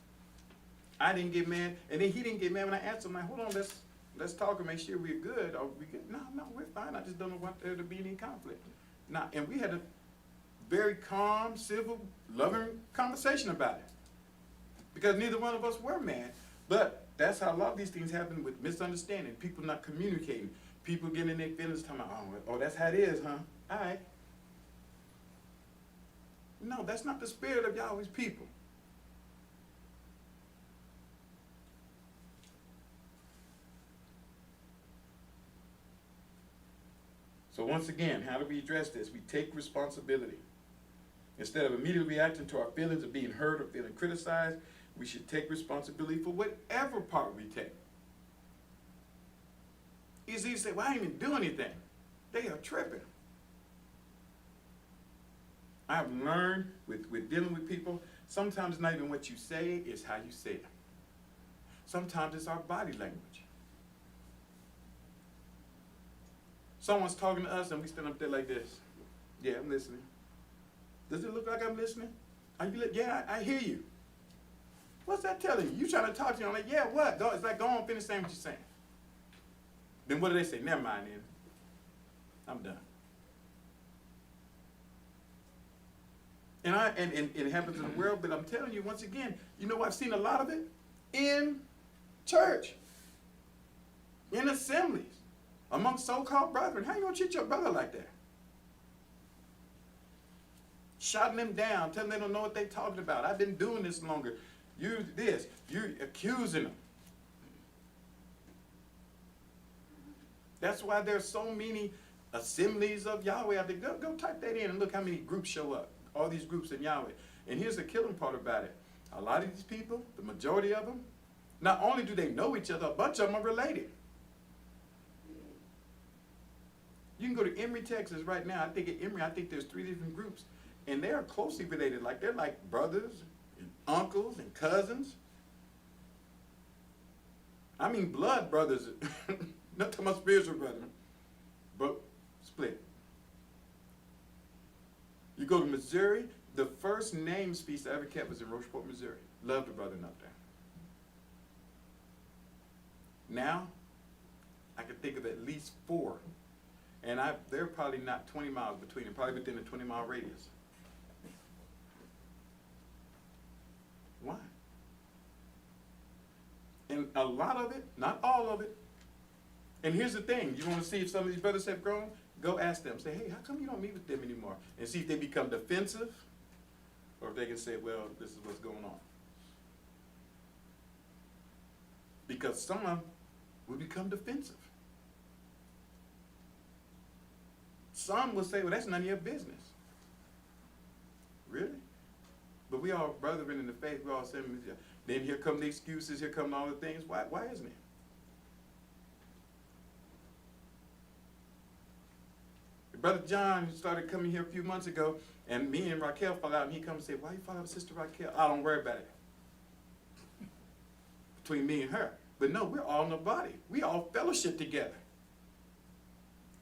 I didn't get mad. And then he didn't get mad when I asked him, like, hold on, let's talk and make sure we're good. Are we good? No, we're fine. I just don't want there to be any conflict. Now, and we had a very calm, civil, loving conversation about it. Because neither one of us were mad. But that's how a lot of these things happen, with misunderstanding, people not communicating, people getting in their feelings, talking about, oh, that's how it is, huh? All right. No, that's not the spirit of Yahweh's people. So once again, how do we address this? We take responsibility. Instead of immediately reacting to our feelings of being hurt or feeling criticized, we should take responsibility for whatever part we take. It's easy to say, well, I didn't even do anything. They are tripping. I've learned with dealing with people, sometimes it's not even what you say, it's how you say it. Sometimes it's our body language. Someone's talking to us and we stand up there like this. Yeah, I'm listening. Does it look like I'm listening? Are you yeah, I hear you. What's that telling you? You trying to talk to me? I'm like, yeah, what? It's like, go on, finish saying what you're saying. Then what do they say? Never mind then. I'm done. And it happens in the world, but I'm telling you once again, you know, I've seen a lot of it in church, in assemblies, among so-called brethren. How you gonna treat your brother like that? Shouting them down, telling them they don't know what they're talking about. I've been doing this longer. You're accusing them. That's why there's so many assemblies of Yahweh out there. Go type that in and look how many groups show up. All these groups in Yahweh. And here's the killing part about it. A lot of these people, the majority of them, not only do they know each other, a bunch of them are related. You can go to Emory, Texas right now. I think at Emory, there's 3 different groups. And they are closely related. Like they're like brothers and uncles and cousins. I mean blood brothers. Not talking about spiritual brethren, but split. You go to Missouri, the first names feast I ever kept was in Rocheport, Missouri. Loved the brethren up there. Now, I can think of at least 4. And they're probably not 20 miles between them, probably within a 20-mile radius. Why? And a lot of it, not all of it. And here's the thing, you want to see if some of these brothers have grown? Go ask them. Say, hey, how come you don't meet with them anymore? And see if they become defensive, or if they can say, well, this is what's going on. Because some will become defensive. Some will say, well, that's none of your business. Really? But we all brethren in the faith, we all say, then here come the excuses, here come all the things. Why isn't it? Brother John started coming here a few months ago, and me and Raquel fell out, and he comes and said, why you fall out with Sister Raquel? I don't worry about it. Between me and her. But no, we're all in the body. We all fellowship together.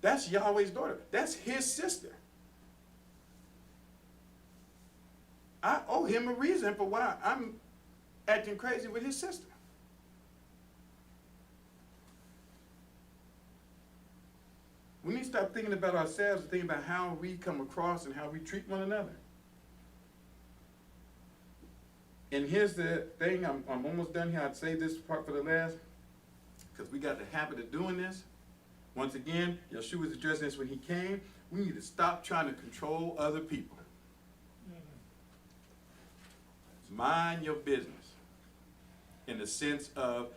That's Yahweh's daughter. That's his sister. I owe him a reason for why I'm acting crazy with his sister. We need to stop thinking about ourselves and thinking about how we come across and how we treat one another. And here's the thing, I'm almost done here. I'd say this part for the last, because we got the habit of doing this. Once again, Yeshua was addressing this when he came. We need to stop trying to control other people. Mind your business. in the sense of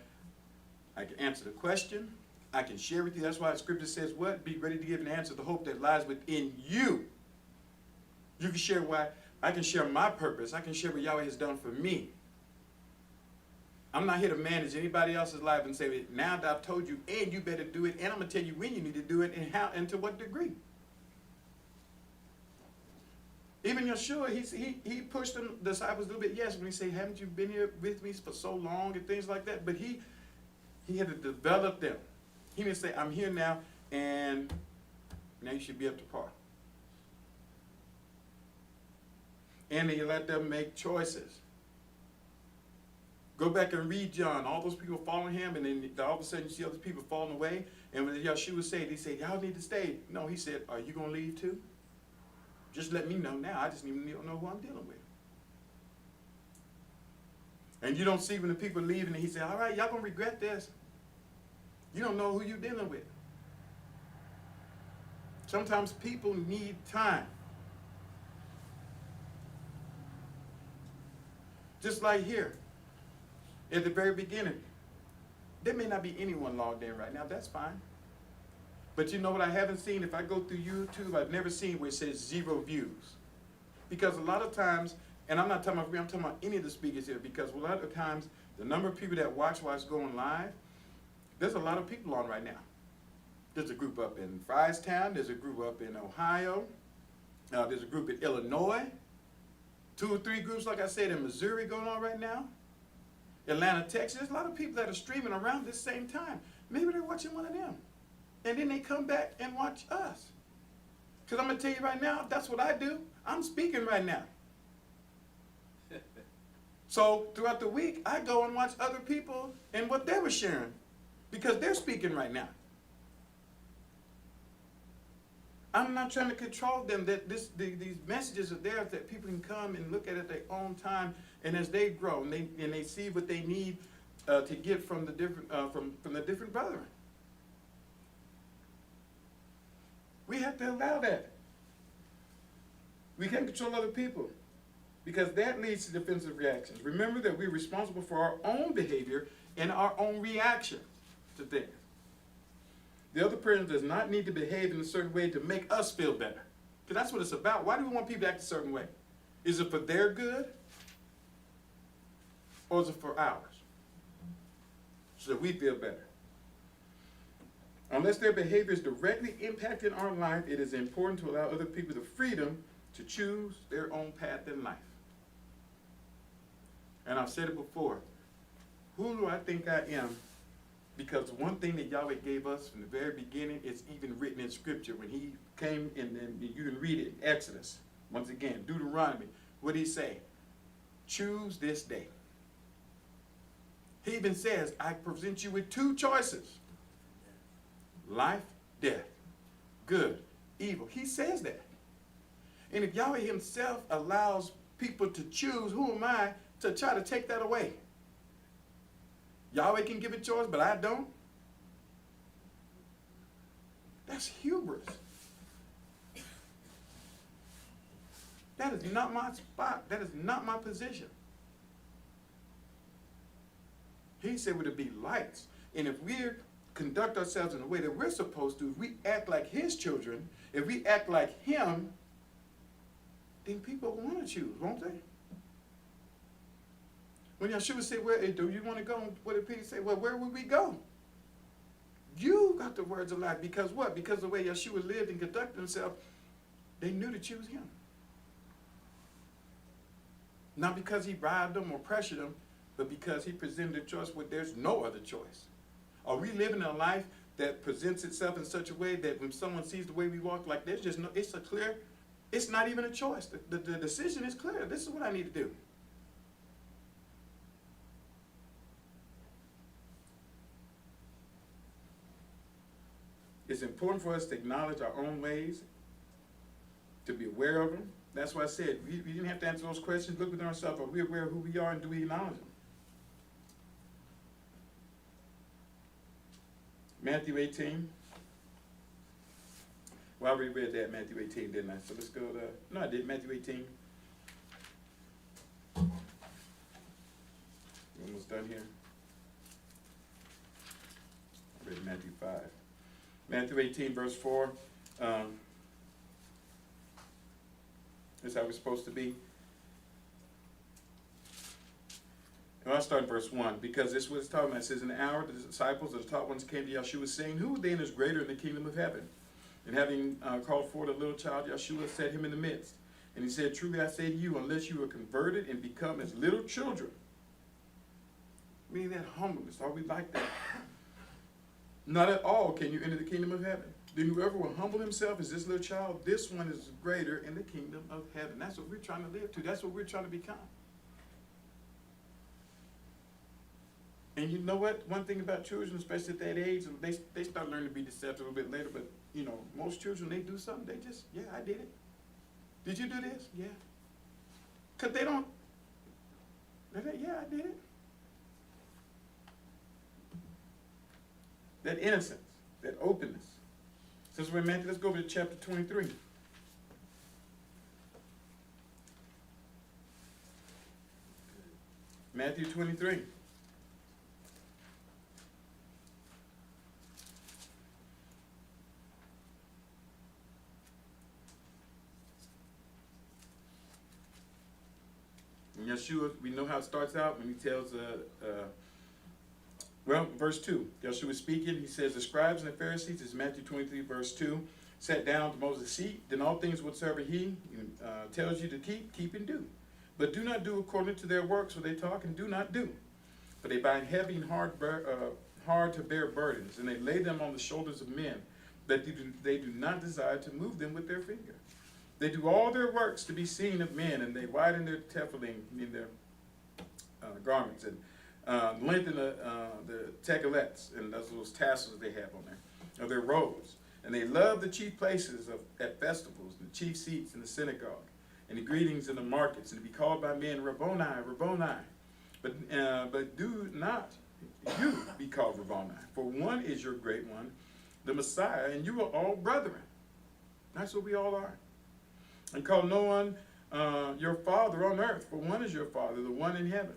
I can answer the question, I can share with you. That's why the scripture says what? Be ready to give an answer to the hope that lies within you. You can share why, I can share my purpose. I can share what Yahweh has done for me. I'm not here to manage anybody else's life and say, now that I've told you, and you better do it, and I'm going to tell you when you need to do it, and how, and to what degree. Even Yeshua, he pushed the disciples a little bit, yes, when he said, haven't you been here with me for so long, and things like that, but he had to develop them. He didn't say, I'm here now, and now you should be up to par. And he let them make choices. Go back and read John. All those people following him, and then all of a sudden you see other people falling away. And when Yeshua said, he said, y'all need to stay. No, he said, are you going to leave too? Just let me know now. I just don't know who I'm dealing with. And you don't see when the people are leaving, and he said, all right, y'all going to regret this. You don't know who you're dealing with. Sometimes people need time. Just like here, at the very beginning. There may not be anyone logged in right now, that's fine. But you know what I haven't seen? If I go through YouTube, I've never seen where it says 0 views. Because a lot of times, and I'm not talking about me, I'm talking about any of the speakers here, because a lot of times, the number of people that watch while it's going live, there's a lot of people on right now. There's a group up in Fryestown, there's a group up in Ohio, there's a group in Illinois, 2 or 3 groups, like I said, in Missouri going on right now. Atlanta, Texas, there's a lot of people that are streaming around this same time. Maybe they're watching one of them. And then they come back and watch us. Because I'm going to tell you right now, that's what I do. I'm speaking right now. So throughout the week, I go and watch other people and what they were sharing. Because they're speaking right now. I'm not trying to control them. That these messages are there that people can come and look at their own time, and as they grow and they see what they need to get from the different from the different brethren. We have to allow that. We can't control other people because that leads to defensive reactions. Remember that we're responsible for our own behavior and our own reaction to things. The other person does not need to behave in a certain way to make us feel better. Because that's what it's about. Why do we want people to act a certain way? Is it for their good? Or is it for ours? So that we feel better. Unless their behavior is directly impacting our life, it is important to allow other people the freedom to choose their own path in life. And I've said it before. Who do I think I am? Because one thing that Yahweh gave us from the very beginning, it's even written in Scripture. When he came, and you can read it, Exodus, once again, Deuteronomy, what did he say? Choose this day. He even says, I present you with 2 choices. Life, death, good, evil. He says that. And if Yahweh himself allows people to choose, who am I to try to take that away? Yahweh can give a choice, but I don't. That's hubris. That is not my spot. That is not my position. He said we're to be lights. And if we conduct ourselves in the way that we're supposed to, if we act like his children, if we act like him, then people will want to choose, won't they? When Yeshua said, where do you want to go? What did Peter say? Well, where would we go? You got the words of life. Because what? Because the way Yeshua lived and conducted himself, they knew to choose him. Not because he bribed them or pressured them, but because he presented a choice where there's no other choice. Are we living a life that presents itself in such a way that when someone sees the way we walk, like there's just no, it's not even a choice. The decision is clear. This is what I need to do. It's important for us to acknowledge our own ways, to be aware of them. That's why I said, we didn't have to answer those questions. Look within ourselves. Are we aware of who we are, and do we acknowledge them? Matthew 18. Well, I already read that, Matthew 18, didn't I? So let's go to, no, I did, Matthew 18. We're almost done here. Matthew 5. Matthew 18, verse 4. Is how we're supposed to be. Well, I'll start in verse 1, because this is what it's talking about. It says, in the hour the disciples of the taught ones came to Yeshua, saying, who then is greater in the kingdom of heaven? And having called forth a little child, Yeshua set him in the midst. And he said, truly I say to you, unless you are converted and become as little children, meaning that humbleness, are we like that? Not at all can you enter the kingdom of heaven. Then whoever will humble himself as this little child, this one is greater in the kingdom of heaven. That's what we're trying to live to. That's what we're trying to become. And you know what? One thing about children, especially at that age, they start learning to be deceptive a little bit later. But, you know, most children, they do something, they just, yeah, I did it. Did you do this? Yeah. Because they don't, yeah, I did it. That innocence, that openness. Since we're in Matthew, let's go over to chapter 23. Matthew 23. And Yeshua, we know how it starts out when he tells, verse 2, Yeshua speaking, he says, the scribes and the Pharisees, this is Matthew 23, verse 2, sat down to Moses' seat, then all things whatsoever he tells you to keep and do. But do not do according to their works, for they talk and do not do. For they bind heavy and hard to bear burdens, and they lay them on the shoulders of men, that they do not desire to move them with their finger. They do all their works to be seen of men, and they widen their tefillin in their garments, and lengthen the tekelets, and those tassels they have on there, of their robes. And they love the chief places at festivals, the chief seats in the synagogue, and the greetings in the markets, and to be called by men, Rabboni, Rabboni. But do not you be called Rabboni, for one is your great one, the Messiah, and you are all brethren. That's what we all are. And call no one your father on earth, for one is your father, the one in heaven.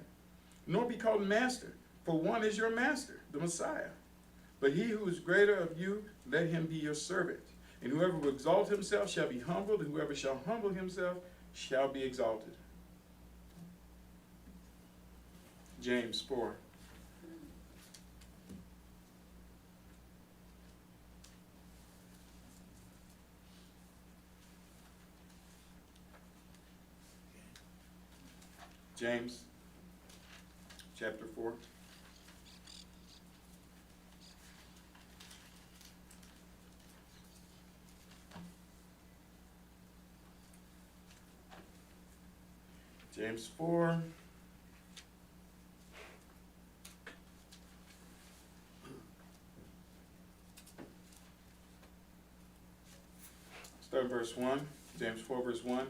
Nor be called master, for one is your master, the Messiah. But he who is greater of you, let him be your servant. And whoever will exalt himself shall be humbled, and whoever shall humble himself shall be exalted. James 4. James chapter 4. James 4. Start verse 1. James 4 verse 1.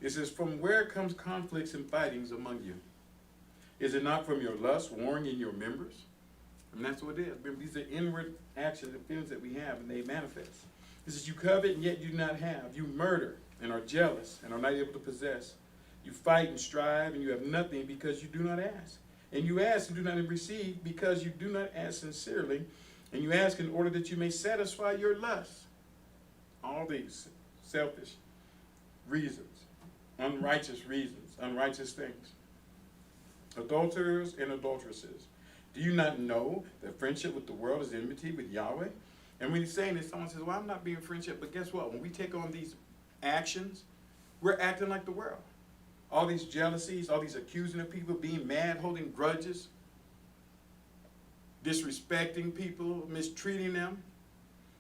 It says, from where comes conflicts and fightings among you? Is it not from your lust warring in your members? And that's what it is. Remember, these are inward actions and feelings that we have, and they manifest. It says, you covet and yet you do not have. You murder and are jealous and are not able to possess. You fight and strive, and you have nothing because you do not ask. And you ask and do not receive because you do not ask sincerely. And you ask in order that you may satisfy your lust. All these selfish reasons. Unrighteous reasons, unrighteous things. Adulterers and adulteresses. Do you not know that friendship with the world is enmity with Yahweh? And when he's saying this, someone says, well, I'm not being friendship, but guess what? When we take on these actions, we're acting like the world. All these jealousies, all these accusing of people, being mad, holding grudges, disrespecting people, mistreating them,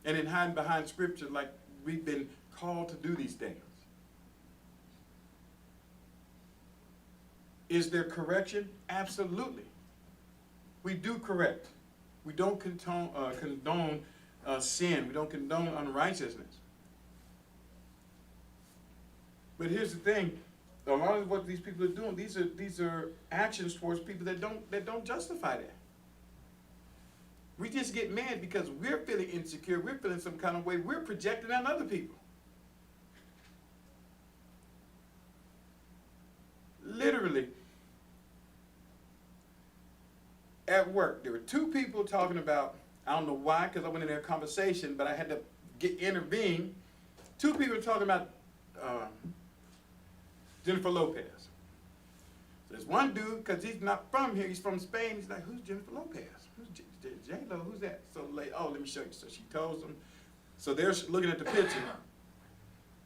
and then hiding behind scripture like we've been called to do these things. Is there correction? Absolutely. We do correct. We don't condone sin. We don't condone unrighteousness. But here's the thing. A lot of what these people are doing, these are actions towards people that don't justify that. We just get mad because we're feeling insecure. We're feeling some kind of way. We're projecting on other people. Literally, at work, there were two people talking about I don't know why, because I went in their conversation, but I had to intervene. Two people were talking about Jennifer Lopez. There's one dude, because he's not from here, he's from Spain. He's like, who's Jennifer Lopez? Who's J-Lo? Who's that? So like, oh, let me show you. So she tells them. So they're looking at the picture,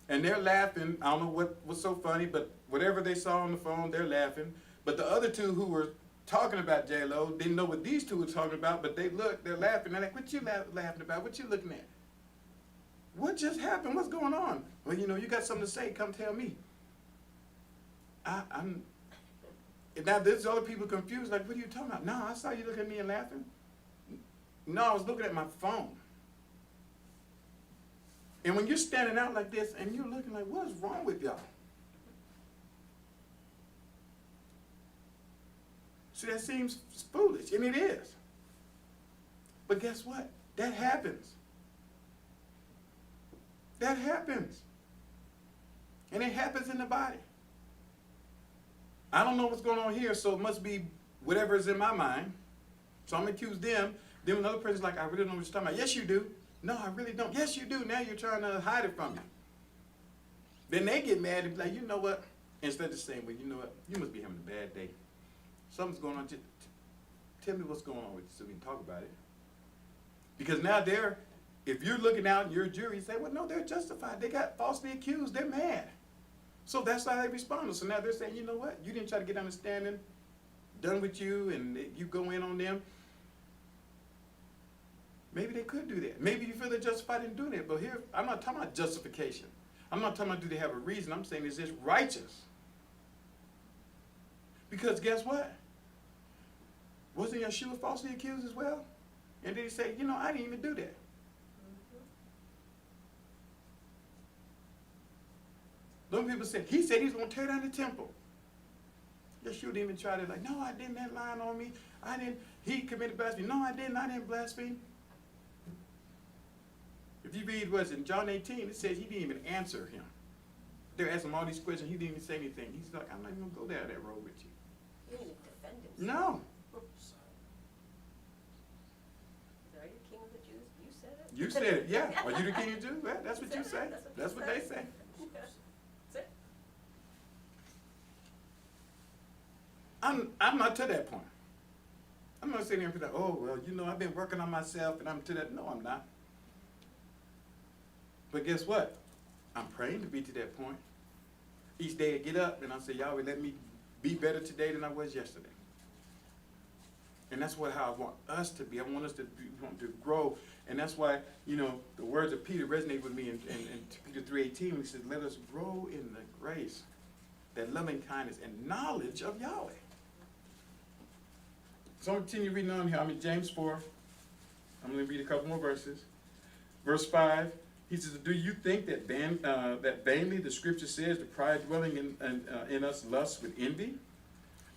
and they're laughing. I don't know what's so funny, but whatever they saw on the phone, they're laughing. But the other two who were talking about J-Lo didn't know what these two were talking about, but they're laughing. They're like, what you laughing about? What you looking at? What just happened? What's going on? Well, you know, you got something to say, come tell me. I'm and now there's other people confused, like, what are you talking about? No, I saw you looking at me and laughing. No, I was looking at my phone. And when you're standing out like this and you're looking like, what is wrong with y'all? See, that seems foolish, and it is. But guess what? That happens. That happens. And it happens in the body. I don't know what's going on here, so it must be whatever is in my mind. So I'm going to accuse them. Then another person's like, I really don't know what you're talking about. Yes, you do. No, I really don't. Yes, you do. Now you're trying to hide it from me. Then they get mad and be like, you know what? Instead of saying, well, you know what? You must be having a bad day. Something's going on. Tell me what's going on with you so we can talk about it. Because now if you're looking out and you're a jury, you say, well, no, they're justified. They got falsely accused. They're mad. So that's how they responded. So now they're saying, you know what? You didn't try to get understanding, done with you, and you go in on them. Maybe they could do that. Maybe you feel they're justified in doing it. But here, I'm not talking about justification. I'm not talking about do they have a reason. I'm saying is this righteous? Because guess what? Wasn't Yeshua falsely accused as well? And then he say, you know, I didn't even do that. Those people said, he said he's going to tear down the temple. Yeshua didn't even try to like, no, I didn't, that lying on me. I didn't, he committed blasphemy. No, I didn't blaspheme. If you read what's in John 18, it says he didn't even answer him. They're asking him all these questions, he didn't even say anything. He's like, I'm not even going to go down that road with you. You didn't even defend himself. No. Are you king of the Jews? You said it? You said it, yeah. Are you the king of Jews? Well, that's what you say. That's what they say. That's it. I'm not to that point. I'm not sitting here and be like, oh, well, you know, I've been working on myself and I'm to that. No, I'm not. But guess what? I'm praying to be to that point. Each day I get up and I say, Yahweh, let me be better today than I was yesterday. And that's how I want us to be. I want us to grow. And that's why, you know, the words of Peter resonate with me in Peter 3:18 when he says, let us grow in the grace, that loving kindness and knowledge of Yahweh. So I'm going to continue reading on here. I'm in James 4. I'm going to read a couple more verses. Verse 5, he says, do you think that vainly the scripture says the pride dwelling in us lusts with envy?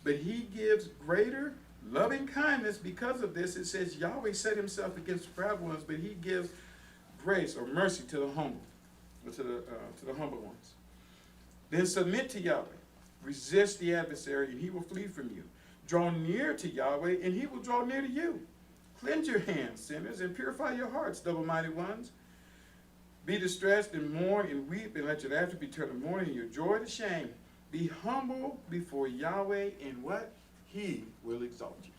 But he gives greater loving kindness because of this. It says Yahweh set himself against the proud ones, but he gives grace or mercy to the humble, or to the humble ones. Then submit to Yahweh. Resist the adversary, and he will flee from you. Draw near to Yahweh, and he will draw near to you. Cleanse your hands, sinners, and purify your hearts, double-minded ones. Be distressed and mourn and weep, and let your laughter be turned to mourning and your joy to shame. Be humble before Yahweh, and what? He will exalt you.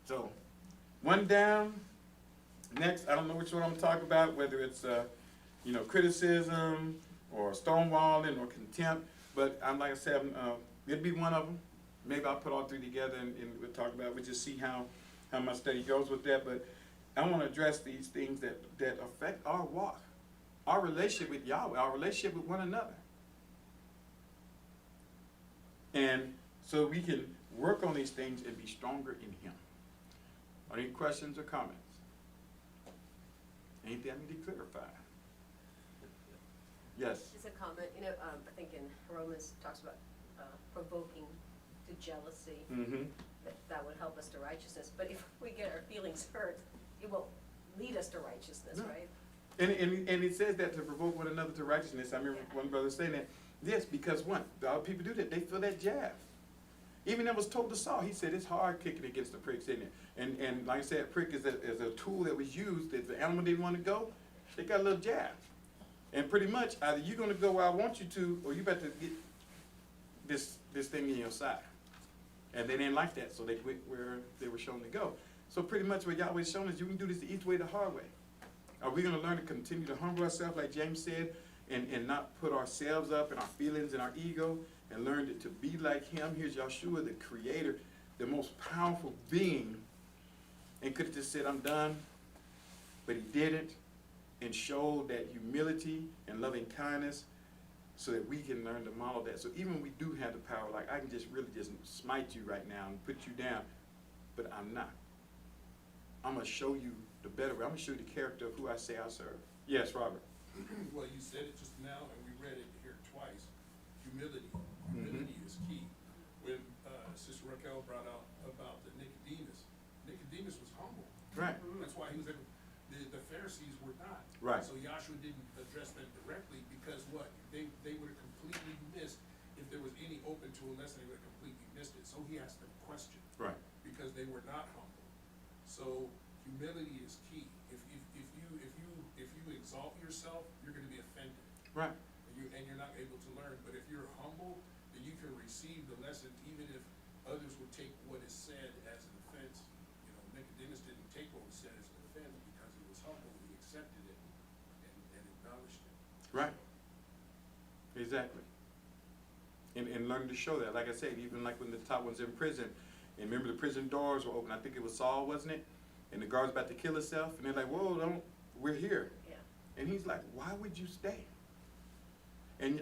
So, one down. Next, I don't know which one I'm talking about, whether it's criticism or stonewalling or contempt. But like I said, it'll be one of them. Maybe I'll put all three together and we'll talk about it. We'll just see how my study goes with that. But I want to address these things that affect our walk, our relationship with Yahweh, our relationship with one another. And so we can work on these things and be stronger in Him. Are there any questions or comments? Anything I need to clarify? Yes. Just a comment, I think in Romans it talks about provoking to jealousy. Mm-hmm. That would help us to righteousness. But if we get our feelings hurt, it won't lead us to righteousness, No. right? And it says that to provoke one another to righteousness. I remember one brother saying that. Yes, because a lot of people do that. They feel that jab. Even that was told to Saul, he said, it's hard kicking against the pricks, isn't it? And like I said, prick is a tool that was used. If the animal didn't want to go, they got a little jab. And pretty much, either you're going to go where I want you to, or you better get this thing in your side. And they didn't like that, so they went where they were shown to go. So pretty much what Yahweh's shown us, you can do this the easy way, the hard way. Are we going to learn to continue to humble ourselves, like James said, and not put ourselves up and our feelings and our ego, and learn to be like him? Here's Yahshua, the creator, the most powerful being, and could have just said, I'm done, but he didn't, and showed that humility and loving kindness so that we can learn to model that. So even when we do have the power, like I can just really just smite you right now and put you down, but I'm not. I'm going to show you the better way. I'm going to show you the character of who I say I serve. Yes, Robert. Well, you said it just now, and we read it here twice. Humility. Humility is key. When Sister Raquel brought out about the Nicodemus was humble. Right. That's why he was able. The Pharisees were not. Right. So Yahshua didn't address them directly because what? They would have completely missed, if there was any open to a lesson, they would have completely missed it. So he asked them a question. Right. Because they were not humble. So humility is key. If you exalt yourself, you're going to be offended. Right. And you're not able to learn. But if you're humble, then you can receive the lesson, even if others would take what is said as an offense. You know, Nicodemus didn't take what was said as an offense because he was humble. He accepted it and acknowledged it. Right. Exactly. And learn to show that. Like I said, even like when the top one's in prison, and remember the prison doors were open. I think it was Saul, wasn't it? And the guard's about to kill himself, and they're like, whoa, don't, we're here. Yeah. And he's like, why would you stay? And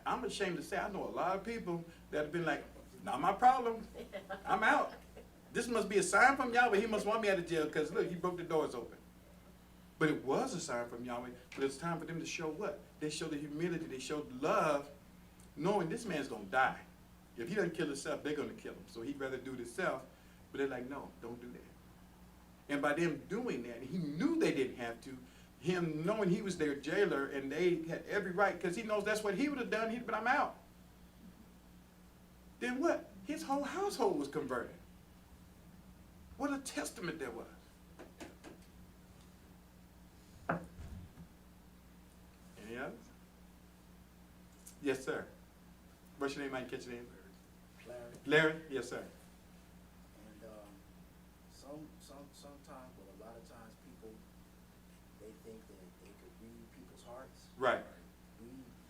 I'm ashamed to say, I know a lot of people that have been like, not my problem. I'm out. This must be a sign from Yahweh. He must want me out of jail because, look, he broke the doors open. But it was a sign from Yahweh. But it's time for them to show what? They show the humility. They show love, knowing this man's going to die. If he doesn't kill himself, they're going to kill him. So he'd rather do it himself. But they're like, no, don't do that. And by them doing that, he knew they didn't have to. Him knowing he was their jailer and they had every right, because he knows that's what he would have done. He'd have been, I'm out. Then what? His whole household was converted. What a testament there was. Any others? Yes, sir. What's your name? I didn't catch your name. Larry. Larry? Yes, sir. And sometimes, well, a lot of times people, they think that they could read people's hearts. Right.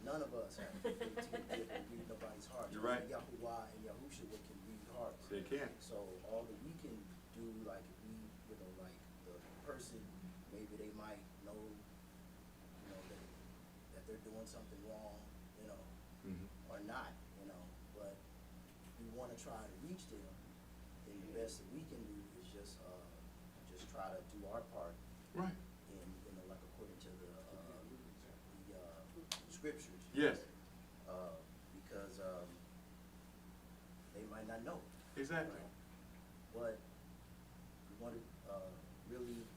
None of us have the ability to read nobody's heart. You're right. Yahuwah and Yahushua can read hearts. They can. So all that we can do, like if we, like the person, maybe they might know, that they're doing something wrong, or not, but we want to try to reach them. Then the best that we can do is just try to do our part. Right. In like according to the scriptures. Yes. Because they might not know. Exactly. But we want to really,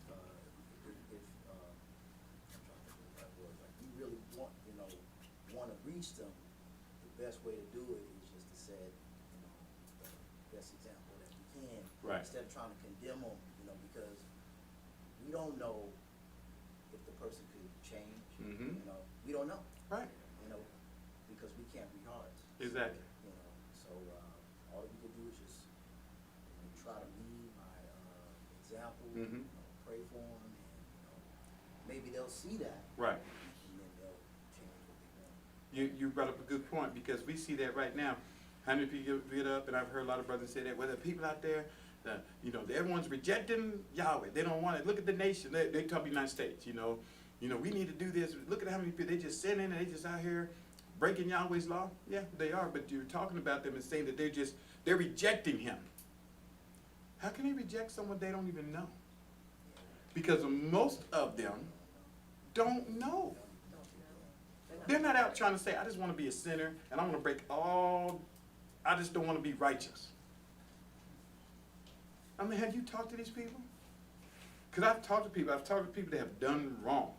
if I'm trying to think of the right word, like we really want to reach them, the best way to do it is just to set, the best example that we can. Right. Instead of trying to condemn them, because we don't know if the person could change. Mhm. We don't know. Right. Because we can't read hearts. Exactly. So all that we can do is just try to lead by example. Mhm. Pray for them, and maybe they'll see that. Right. And then they'll change what they want. You brought up a good point, because we see that right now. How many people get up, and I've heard a lot of brothers say that, well, there are people out there, everyone's rejecting Yahweh. They don't want it. Look at the nation. They talk United States, we need to do this. Look at how many people, they just sinning, and they just out here breaking Yahweh's law. Yeah, they are, but you're talking about them and saying that they're rejecting him. How can they reject someone they don't even know? Because most of them don't know. They're not out trying to say, I just want to be a sinner, and I want to break I just don't want to be righteous. I mean, have you talked to these people? Because I've talked to people that have done wrong.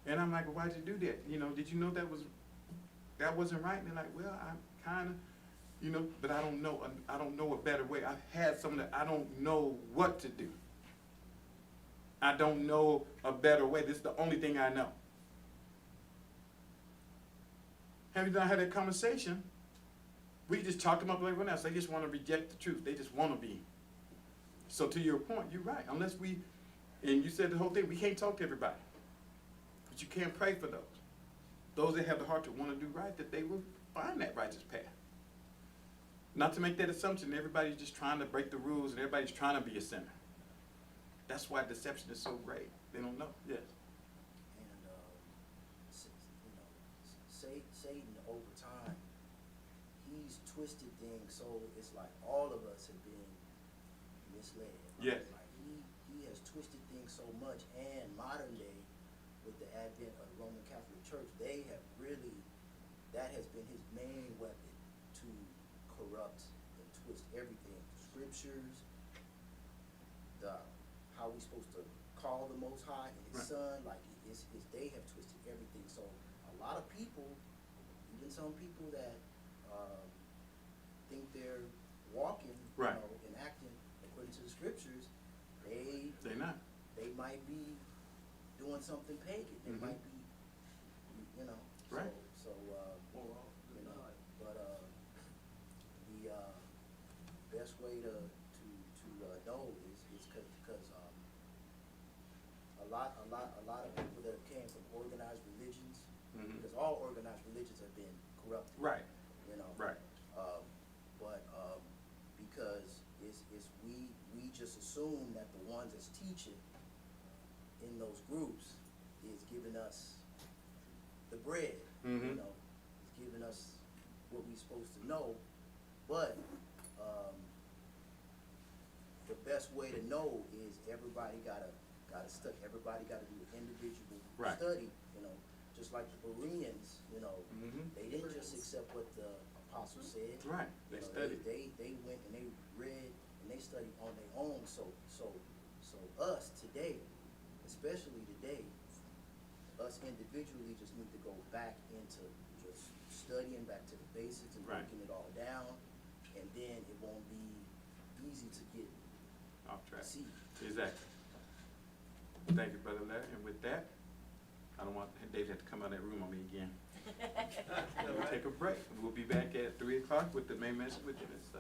And I'm like, well, why'd you do that? Did you know that wasn't right? And they're like, well, I kinda, you know, but I don't know a better way. I've had some that I don't know what to do. I don't know a better way. This is the only thing I know. Have you done had that conversation? We just talk them up like everyone else. They just want to reject the truth. They just want to be. So to your point, you're right. Unless we, and you said the whole thing, we can't talk to everybody. But you can pray for those. Those that have the heart to want to do right, that they will find that righteous path. Not to make that assumption, everybody's just trying to break the rules and everybody's trying to be a sinner. That's why deception is so great. They don't know. Yes. And, you know, Satan over time, he's twisted things so it's like all of us have been misled. Yes. Like he has twisted things so much, and modern day, with the advent of the Roman Catholic Church, they have really, that has been his main weapon to corrupt and twist everything. The scriptures, how we supposed to call the Most High and His Right. Son, like they have twisted everything. So a lot of people, even some people that think they're walking, Right. you know, and acting according to the scriptures, They're not. they might be doing something pagan. They Mhm. might be, you know. Right. So you know, but the best way to know is because a lot of people that have came from organized religions, Mhm. because all organized religions have been corrupted. Right. You know. Right. But because we just assume that the ones that's teaching in those groups is giving us the bread, you Mhm. know, is giving us what we're supposed to know. But the best way to know is everybody gotta study. Everybody gotta do an individual Right. study. You know, just like the Bereans, you know, Mhm. they didn't just accept what the apostle said. Right. They You know, studied. They went and they read and they studied on their own. So us today, especially today, us individually just need to go back into just studying back to the basics and Right. breaking it all down, and then it won't be easy to get Off track. deceived. Exactly. Thank you, Brother Larry. And with that, I don't want Dave to have to come out of that room on me again. We'll take a break. We'll be back at 3 o'clock with the main message within it.